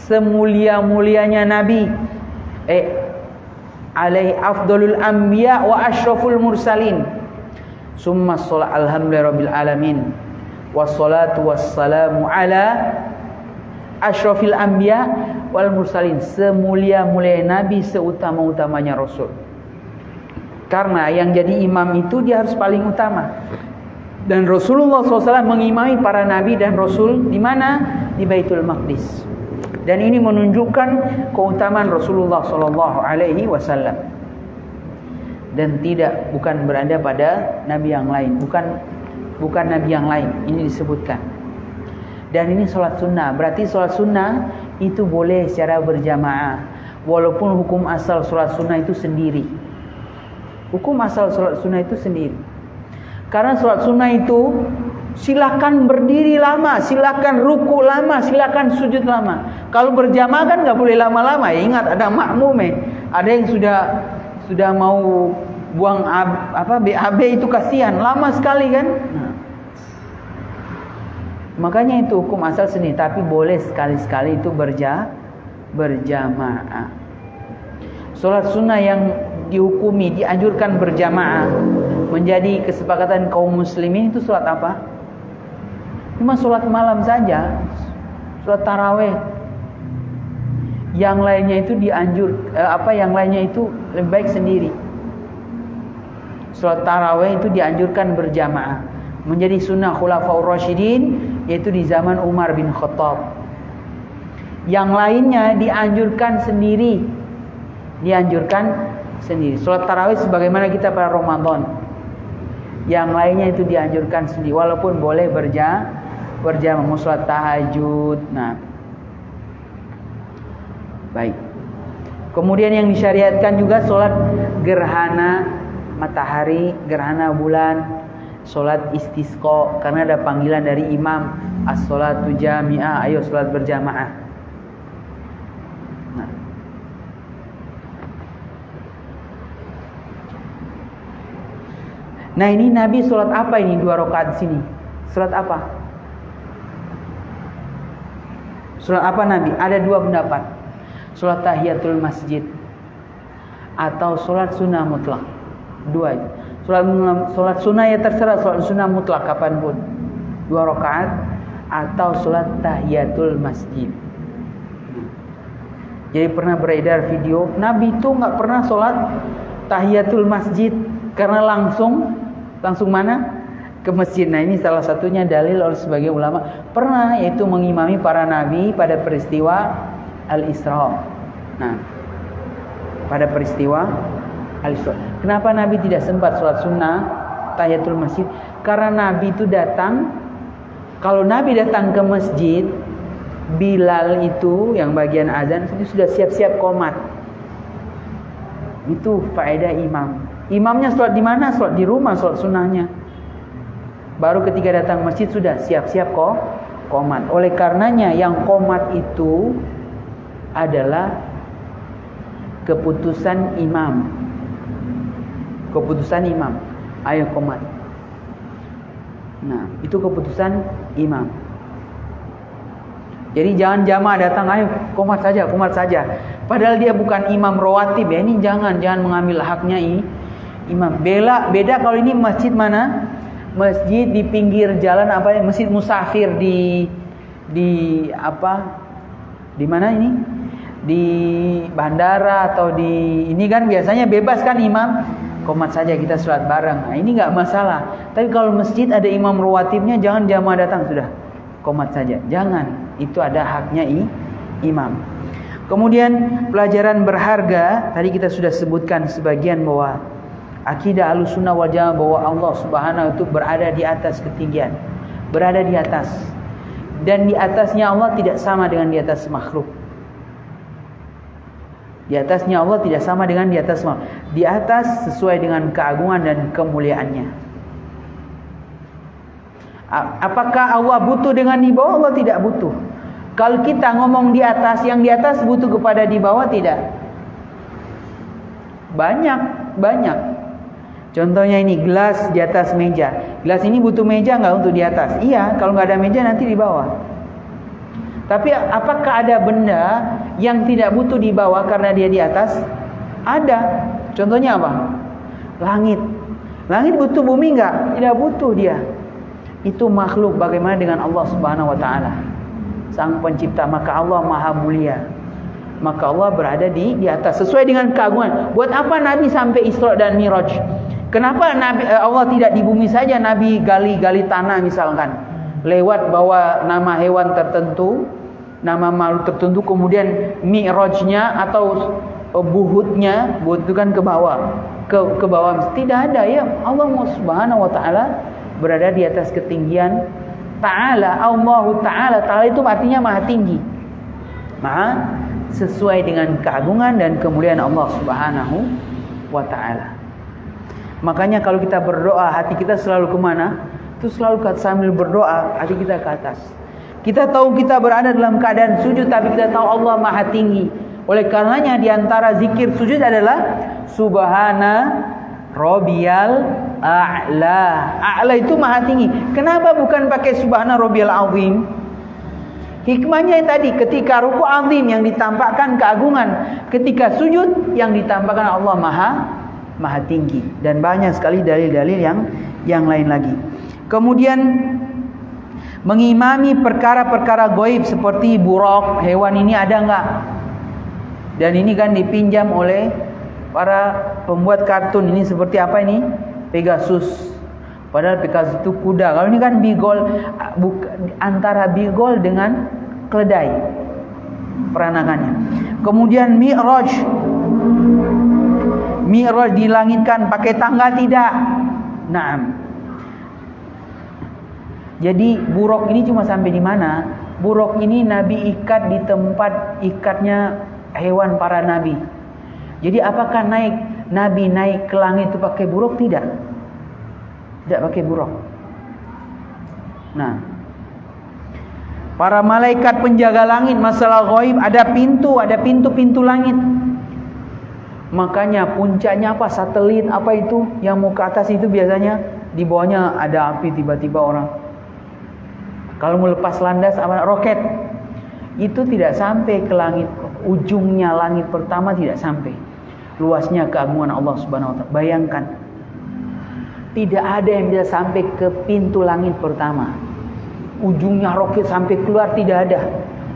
semulia-mulianya nabi, alaihi afdalul anbiya wa asyraful mursalin. Summa sholat alhamdulillahirabbil alamin wassalatu wassalamu ala asyrafil anbiya wal mursalin, semulia-mulia nabi, seutama-utamanya rasul. Karena yang jadi imam itu dia harus paling utama. Dan Rasulullah SAW mengimami para nabi dan rasul di mana? Di Baitul Maqdis. Dan ini menunjukkan keutamaan Rasulullah SAW. Dan bukan berada pada nabi yang lain, bukan nabi yang lain. Ini disebutkan. Dan ini sholat sunnah. Berarti sholat sunnah itu boleh secara berjamaah, walaupun hukum asal sholat sunnah itu sendiri. Karena sholat sunnah itu silakan berdiri lama, silakan ruku lama, silakan sujud lama. Kalau berjamaah kan nggak boleh lama-lama. Ya, ingat ada makmum, Ada yang sudah mau buang BAB itu kasihan, lama sekali kan. Nah, makanya itu hukum asal sendiri, tapi boleh sekali-sekali itu berjamaah. Sholat sunnah yang dihukumi, dianjurkan berjamaah menjadi kesepakatan kaum muslimin itu sholat apa? Cuma sholat malam saja, sholat taraweh. Yang lainnya itu yang lainnya itu lebih baik sendiri. Sholat taraweh itu dianjurkan berjamaah menjadi sunnah khulafaur rasyidin, yaitu di zaman Umar bin Khattab. Yang lainnya dianjurkan sendiri. Sholat tarawih sebagaimana kita pada Ramadan. Yang lainnya itu dianjurkan sendiri, walaupun boleh berjamaah. Sholat tahajud. Nah, baik. Kemudian yang disyariatkan juga sholat gerhana matahari, gerhana bulan, sholat istisqa, karena ada panggilan dari imam, as-sholatu jami'ah, ayo sholat berjamaah. Nah ini Nabi sholat apa ini 2 rakaat sini? Sholat apa? Sholat apa Nabi? Ada 2 pendapat. Sholat tahiyatul masjid atau sholat sunnah mutlak. 2 itu. Sholat sunnah ya terserah, sholat sunnah mutlak kapanpun. 2 rakaat atau sholat tahiyatul masjid. Jadi pernah beredar video Nabi itu nggak pernah sholat tahiyatul masjid karena langsung mana? Ke masjid. Nah ini salah satunya dalil oleh sebagian ulama. Pernah, yaitu mengimami para nabi pada peristiwa Al-Isra. Nah, pada peristiwa Al-Isra. Kenapa Nabi tidak sempat sholat sunnah tahiyatul masjid? Karena Nabi itu datang. Kalau Nabi datang ke masjid, Bilal itu yang bagian azan itu sudah siap-siap qomat. Itu faedah imam. Imamnya sholat di mana? Sholat di rumah, sholat sunnahnya. Baru ketika datang masjid sudah siap-siap qomat. Oleh karenanya yang qomat itu adalah keputusan imam. Keputusan imam. Ayo qomat. Nah, itu keputusan imam. Jadi jangan jamaah datang, ayo qomat saja. Padahal dia bukan imam rawatib ya. Ini jangan mengambil haknya imam. Beda kalau ini masjid mana? Masjid di pinggir jalan masjid musafir di mana ini? Di bandara atau di ini kan biasanya bebas kan imam, qomat saja kita sholat bareng. Nah, ini enggak masalah. Tapi kalau masjid ada imam rawatibnya, jangan jamaah datang, sudah qomat saja. Jangan. Itu ada haknya imam. Kemudian pelajaran berharga, tadi kita sudah sebutkan sebagian bahwa akidah Ahlussunnah wal Jamaah bahwa Allah Subhanahu itu berada di atas ketinggian, berada di atas. Dan di atasnya Allah tidak sama dengan di atas makhluk. Di atasnya Allah tidak sama dengan di atas makhluk. Di atas sesuai dengan keagungan dan kemuliaannya. Apakah Allah butuh dengan di bawah? Allah tidak butuh. Kalau kita ngomong di atas, yang di atas butuh kepada di bawah tidak? Banyak. Contohnya ini gelas di atas meja. Gelas ini butuh meja nggak untuk di atas? Iya, kalau nggak ada meja nanti di bawah. Tapi apakah ada benda yang tidak butuh di bawah karena dia di atas? Ada. Contohnya apa? Langit. Langit butuh bumi nggak? Tidak butuh dia. Itu makhluk. Bagaimana dengan Allah Subhanahu Wa Taala, Sang Pencipta? Maka Allah Maha Mulia. Maka Allah berada di atas sesuai dengan keagungan. Buat apa Nabi sampai Isra dan Miraj? Kenapa Allah tidak di bumi saja? Nabi gali tanah misalkan, lewat bawa nama hewan tertentu, nama makhluk tertentu, kemudian mi'rajnya atau buhutnya, buhut itu kan ke bawah, ke bawah. Tidak ada ya. Allah Subhanahu Wa Taala berada di atas ketinggian. Ta'ala, Allahu Ta'ala. Ta'ala itu artinya maha tinggi, maha sesuai dengan keagungan dan kemuliaan Allah Subhanahu Wa Ta'ala. Makanya kalau kita berdoa, hati kita selalu kemana? Itu selalu sambil berdoa, hati kita ke atas. Kita tahu kita berada dalam keadaan sujud, tapi kita tahu Allah maha tinggi, Oleh karenanya di antara zikir sujud adalah Subhana Rabbiyal A'la. A'la itu maha tinggi. Kenapa bukan pakai Subhana Rabbiyal Azim? Hikmahnya yang tadi, ketika ruku azim yang ditampakkan keagungan, ketika sujud yang ditampakkan Allah maha tinggi, dan banyak sekali dalil-dalil yang lain lagi. Kemudian mengimami perkara-perkara gaib seperti buraq, hewan ini ada enggak? Dan ini kan dipinjam oleh para pembuat kartun. Ini seperti apa ini? Pegasus. Padahal Pegasus itu kuda. Kalau ini kan bigol, antara bigol dengan keledai peranakannya. Kemudian Mi'raj. Mi'raj dilangitkan pakai tangga tidak? Naam. Jadi buraq ini cuma sampai di mana? Buraq ini Nabi ikat di tempat ikatnya hewan para nabi. Jadi apakah Nabi naik ke langit itu pakai buraq? Tidak pakai buraq. Nah, para malaikat penjaga langit, masalah ghaib, ada pintu-pintu langit. Makanya puncaknya apa? Satelit apa itu yang mau ke atas itu biasanya di bawahnya ada api, tiba-tiba orang. Kalau mau lepas landas apa roket, itu tidak sampai ke langit, ujungnya langit pertama tidak sampai. Luasnya keagungan Allah Subhanahu wa taala. Bayangkan. Tidak ada yang bisa sampai ke pintu langit pertama. Ujungnya roket sampai keluar, tidak ada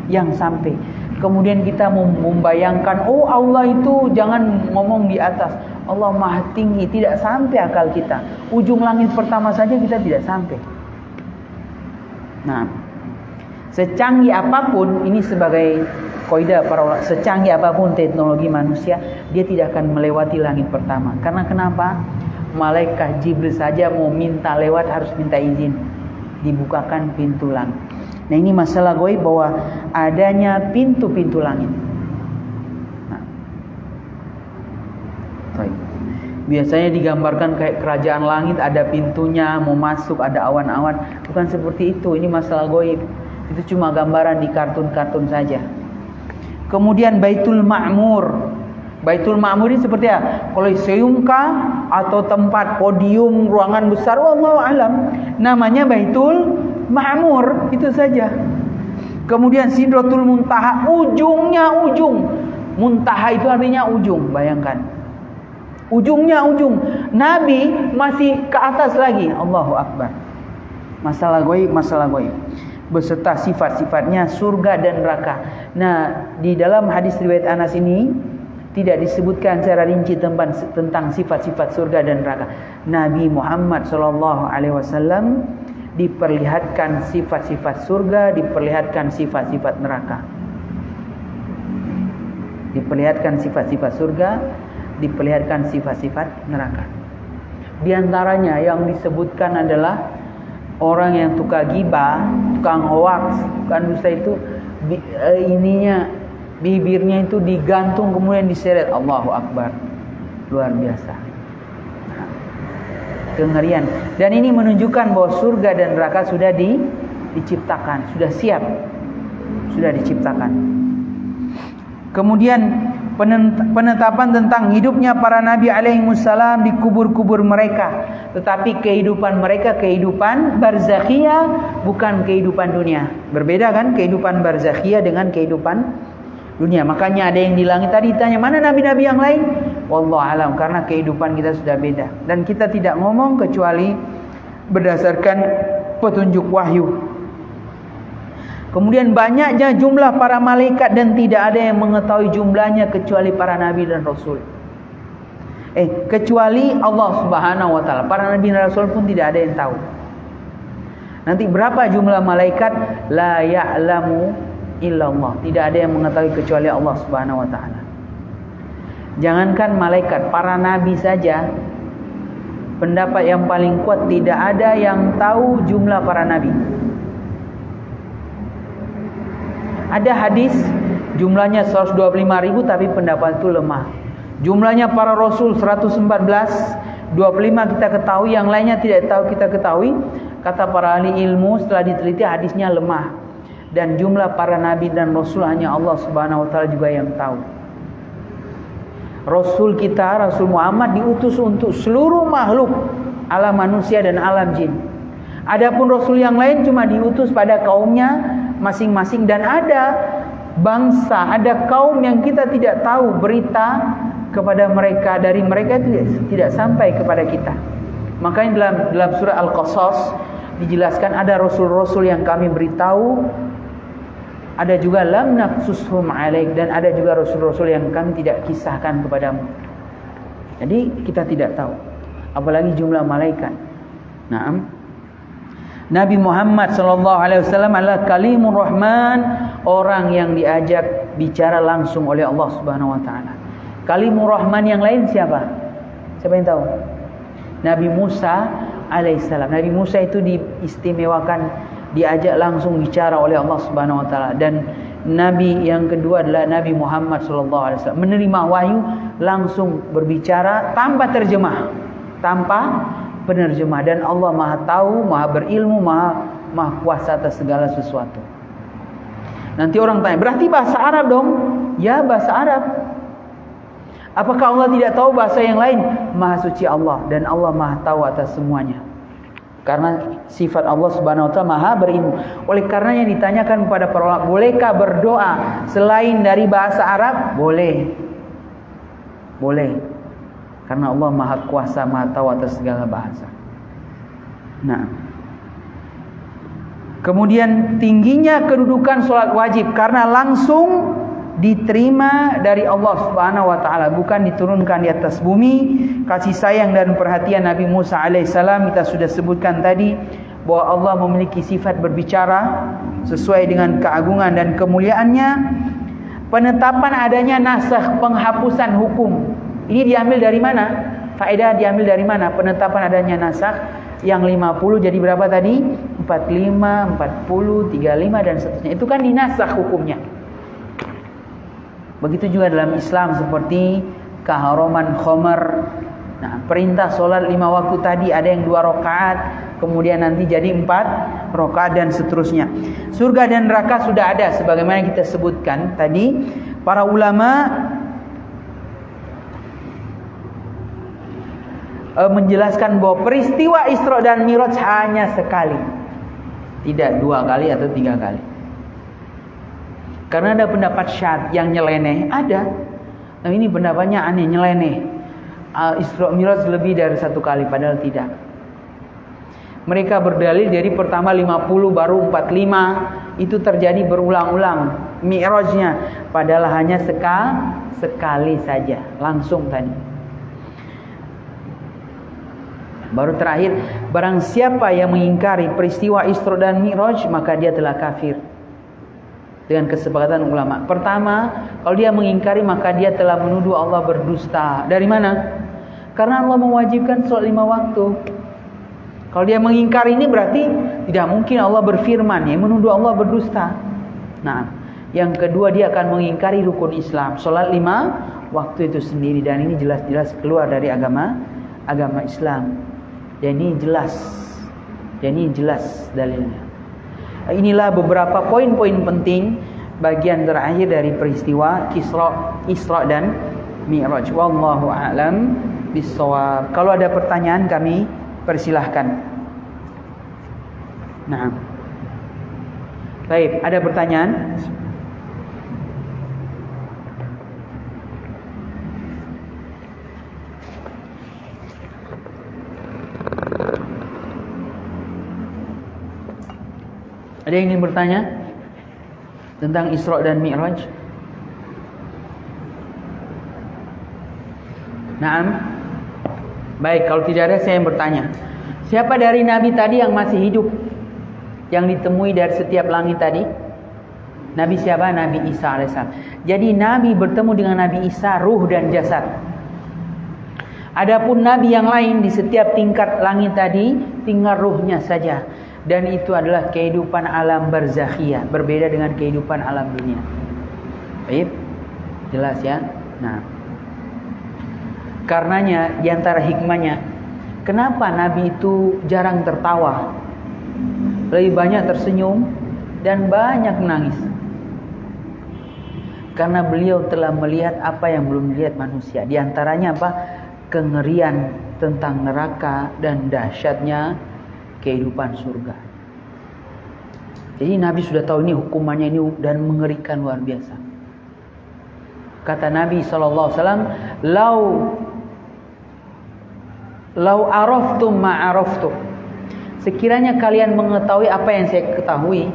yang sampai. Kemudian kita membayangkan, oh Allah itu jangan ngomong di atas. Allah maha tinggi, tidak sampai akal kita. Ujung langit pertama saja kita tidak sampai. Nah, secanggih apapun, ini sebagai kaidah para ulama, secanggih apapun teknologi manusia, dia tidak akan melewati langit pertama. Karena kenapa? Malaikat Jibril saja mau minta lewat harus minta izin, dibukakan pintu langit. Nah, ini masalah gaib bahwa adanya pintu-pintu langit. Nah, biasanya digambarkan kayak kerajaan langit, ada pintunya, mau masuk ada awan-awan. Bukan seperti itu. Ini masalah gaib. Itu cuma gambaran di kartun-kartun saja. Kemudian Baitul Ma'mur. Baitul Ma'mur ini seperti apa? Kolosium kah? Atau tempat podium, ruangan besar? Wallahu alam. Namanya Baitul Ma'mur. Itu saja. Kemudian Sidratul Muntaha. Ujungnya ujung. Muntaha itu artinya ujung. Bayangkan. Ujungnya ujung. Nabi masih ke atas lagi. Allahu Akbar. Masalah gaib, masalah gaib. Beserta sifat-sifatnya surga dan neraka. Nah, di dalam hadis riwayat Anas ini tidak disebutkan secara rinci tentang sifat-sifat surga dan neraka. Nabi Muhammad SAW diperlihatkan sifat-sifat surga, diperlihatkan sifat-sifat neraka. Diperlihatkan sifat-sifat surga, diperlihatkan sifat-sifat neraka. Di antaranya yang disebutkan adalah orang yang tukang gibah, tukang hoaks, tukang dusta itu bibirnya itu digantung kemudian diseret. Allahu Akbar. Luar biasa. Kengerian. Dan ini menunjukkan bahwa surga dan neraka sudah diciptakan, sudah siap. Sudah diciptakan. Kemudian penetapan tentang hidupnya para nabi alaihimussalam di kubur-kubur mereka. Tetapi kehidupan mereka kehidupan barzakhiyah, bukan kehidupan dunia. Berbeda kan kehidupan barzakhiyah dengan kehidupan dunia. Makanya ada yang di langit tadi tanya, mana nabi-nabi yang lain? Wallahu alam, karena kehidupan kita sudah beda. Dan kita tidak ngomong kecuali berdasarkan petunjuk wahyu. Kemudian banyaknya jumlah para malaikat dan tidak ada yang mengetahui jumlahnya kecuali para nabi dan rasul. Kecuali Allah Subhanahu wa taala. Para nabi dan rasul pun tidak ada yang tahu. Nanti berapa jumlah malaikat? La ya'lamu illallah. Tidak ada yang mengetahui kecuali Allah Subhanahu wa taala. Jangankan malaikat, para nabi saja, pendapat yang paling kuat tidak ada yang tahu jumlah para nabi. Ada hadis jumlahnya 125.000 tapi pendapat itu lemah. Jumlahnya para rasul 114, 25 kita ketahui, yang lainnya tidak tahu kita ketahui. Kata para ahli ilmu setelah diteliti hadisnya lemah. Dan jumlah para nabi dan rasul hanya Allah Subhanahu wa taala juga yang tahu. Rasul kita, Rasul Muhammad diutus untuk seluruh makhluk, alam manusia dan alam jin. Adapun Rasul yang lain cuma diutus pada kaumnya masing-masing. Dan ada bangsa, ada kaum yang kita tidak tahu berita kepada mereka, dari mereka tidak sampai kepada kita. Makanya dalam surah Al-Qasas dijelaskan ada rasul-rasul yang kami beritahu, ada juga lam naqsushum alaik, dan ada juga rasul-rasul yang kami tidak kisahkan kepadamu. Jadi kita tidak tahu, apalagi jumlah malaikat. Naam. Nabi Muhammad SAW adalah kalimur rahman, orang yang diajak bicara langsung oleh Allah Subhanahu wa taala. Kalimur rahman yang lain siapa? Siapa yang tahu? Nabi Musa alaihissalam. Nabi Musa itu diistimewakan, diajak langsung bicara oleh Allah Subhanahu wa taala. Dan nabi yang kedua adalah Nabi Muhammad SAW, menerima wahyu langsung berbicara tanpa terjemah, tanpa penerjemah. Dan Allah Maha tahu, Maha berilmu, Maha kuasa atas segala sesuatu. Nanti orang tanya, berarti bahasa Arab dong? Ya, bahasa Arab. Apakah Allah tidak tahu bahasa yang lain? Maha suci Allah, dan Allah Maha tahu atas semuanya. Karena sifat Allah Subhanahu wa taala Maha berilmu. Oleh karenanya ditanyakan kepada para ulama, bolehkah berdoa selain dari bahasa Arab? Boleh. Boleh. Karena Allah Maha kuasa, Maha tahu atas segala bahasa. Nah, kemudian tingginya kedudukan sholat wajib karena langsung diterima dari Allah Subhanahu wa taala, bukan diturunkan di atas bumi. Kasih sayang dan perhatian Nabi Musa alaihissalam kita sudah sebutkan tadi, bahwa Allah memiliki sifat berbicara sesuai dengan keagungan dan kemuliaannya. Penetapan adanya nasakh, penghapusan hukum, ini diambil dari mana? Faedah diambil dari mana? Penetapan adanya nasakh yang 50 jadi berapa tadi? 45, 40, 35 dan seterusnya. Itu kan dinasakh hukumnya. Begitu juga dalam Islam seperti keharaman khamar. Nah, perintah solat 5 waktu tadi ada yang 2 rakaat, kemudian nanti jadi 4 rakaat dan seterusnya. Surga dan neraka sudah ada sebagaimana kita sebutkan tadi. Para ulama menjelaskan bahwa peristiwa Isra dan Mi'raj hanya sekali, tidak 2 kali atau 3 kali. Karena ada pendapat syad yang nyeleneh, ada. Nah, ini pendapatnya aneh, nyeleneh. Isra Mi'raj lebih dari 1 kali, padahal tidak. Mereka berdalil dari pertama 50 baru 45, itu terjadi berulang-ulang Mi'rajnya, padahal hanya sekali saja, langsung tadi. Baru terakhir, barang siapa yang mengingkari peristiwa Isra dan Mi'raj, maka dia telah kafir. Dengan kesepakatan ulama. Pertama, kalau dia mengingkari maka dia telah menuduh Allah berdusta. Dari mana? Karena Allah mewajibkan sholat 5 waktu. Kalau dia mengingkari ini berarti tidak mungkin Allah berfirman, ya, menuduh Allah berdusta. Nah, yang kedua dia akan mengingkari rukun Islam, sholat 5 waktu itu sendiri, dan ini jelas-jelas keluar dari agama Islam. Dan ini jelas dalilnya. Inilah beberapa poin-poin penting bagian terakhir dari peristiwa Isra dan Mi'raj. Wallahu a'lam bishawab. Kalau ada pertanyaan kami persilahkan. Nah, baik, ada pertanyaan? Ada yang ingin bertanya tentang Isra dan Mi'raj? Naam. Baik, kalau tidak ada saya yang bertanya. Siapa dari nabi tadi yang masih hidup, yang ditemui dari setiap langit tadi? Nabi siapa? Nabi Isa alaihissalam. Jadi nabi bertemu dengan Nabi Isa ruh dan jasad. Adapun nabi yang lain di setiap tingkat langit tadi tinggal ruhnya saja. Dan itu adalah kehidupan alam barzakhiyah, berbeda dengan kehidupan alam dunia. Baik, jelas ya. Nah, karenanya diantara hikmahnya, kenapa Nabi itu jarang tertawa, lebih banyak tersenyum dan banyak menangis? Karena beliau telah melihat apa yang belum dilihat manusia. Di antaranya apa? Kengerian tentang neraka dan dahsyatnya kehidupan surga. Jadi Nabi sudah tahu ini hukumannya ini dan mengerikan luar biasa. Kata Nabi SAW, Lau araftum ma'araftum. Sekiranya kalian mengetahui apa yang saya ketahui,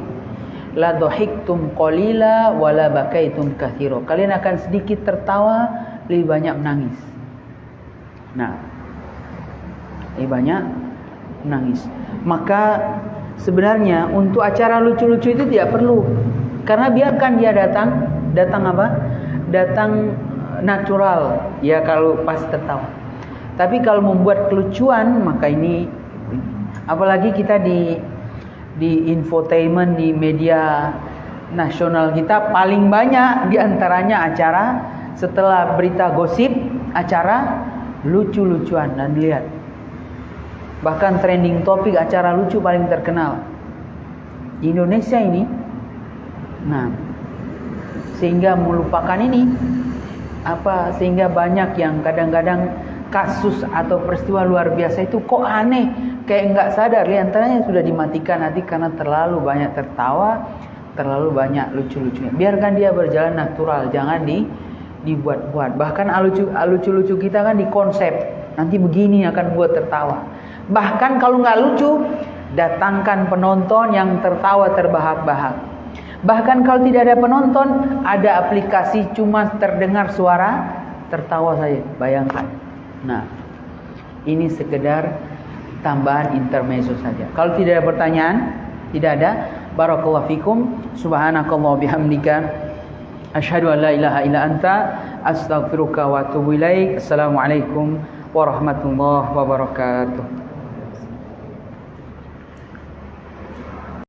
la dhahiktum qalila wa la bakaitum katsira. Kalian akan sedikit tertawa, lebih banyak menangis. Nah, lebih banyak menangis. Maka sebenarnya untuk acara lucu-lucu itu tidak perlu. Karena biarkan dia datang apa? Datang natural. Ya kalau pas tertawa. Tapi kalau membuat kelucuan, maka ini, apalagi kita di infotainment, di media nasional kita, paling banyak diantaranya acara setelah berita gosip, acara lucu-lucuan. Dan lihat, bahkan trending topik acara lucu paling terkenal di Indonesia ini. Nah, sehingga melupakan ini, sehingga banyak yang kadang-kadang kasus atau peristiwa luar biasa itu kok aneh, kayak nggak sadar. Di antaranya sudah dimatikan nanti karena terlalu banyak tertawa, terlalu banyak lucu-lucunya. Biarkan dia berjalan natural, jangan dibuat-buat. Bahkan lucu-lucu kita kan dikonsep, nanti begini akan buat tertawa. Bahkan kalau nggak lucu, datangkan penonton yang tertawa terbahak-bahak. Bahkan kalau tidak ada penonton, ada aplikasi cuma terdengar suara tertawa saja. Bayangkan. Nah, ini sekedar tambahan intermezzo saja. Kalau tidak ada pertanyaan, tidak ada. Barakallahu fikum. Subhanakallah bihamdika. Asyhadu an la ilaha illa anta. Astaghfiruka wa atubu ilaik. Assalamualaikum warahmatullahi wabarakatuh.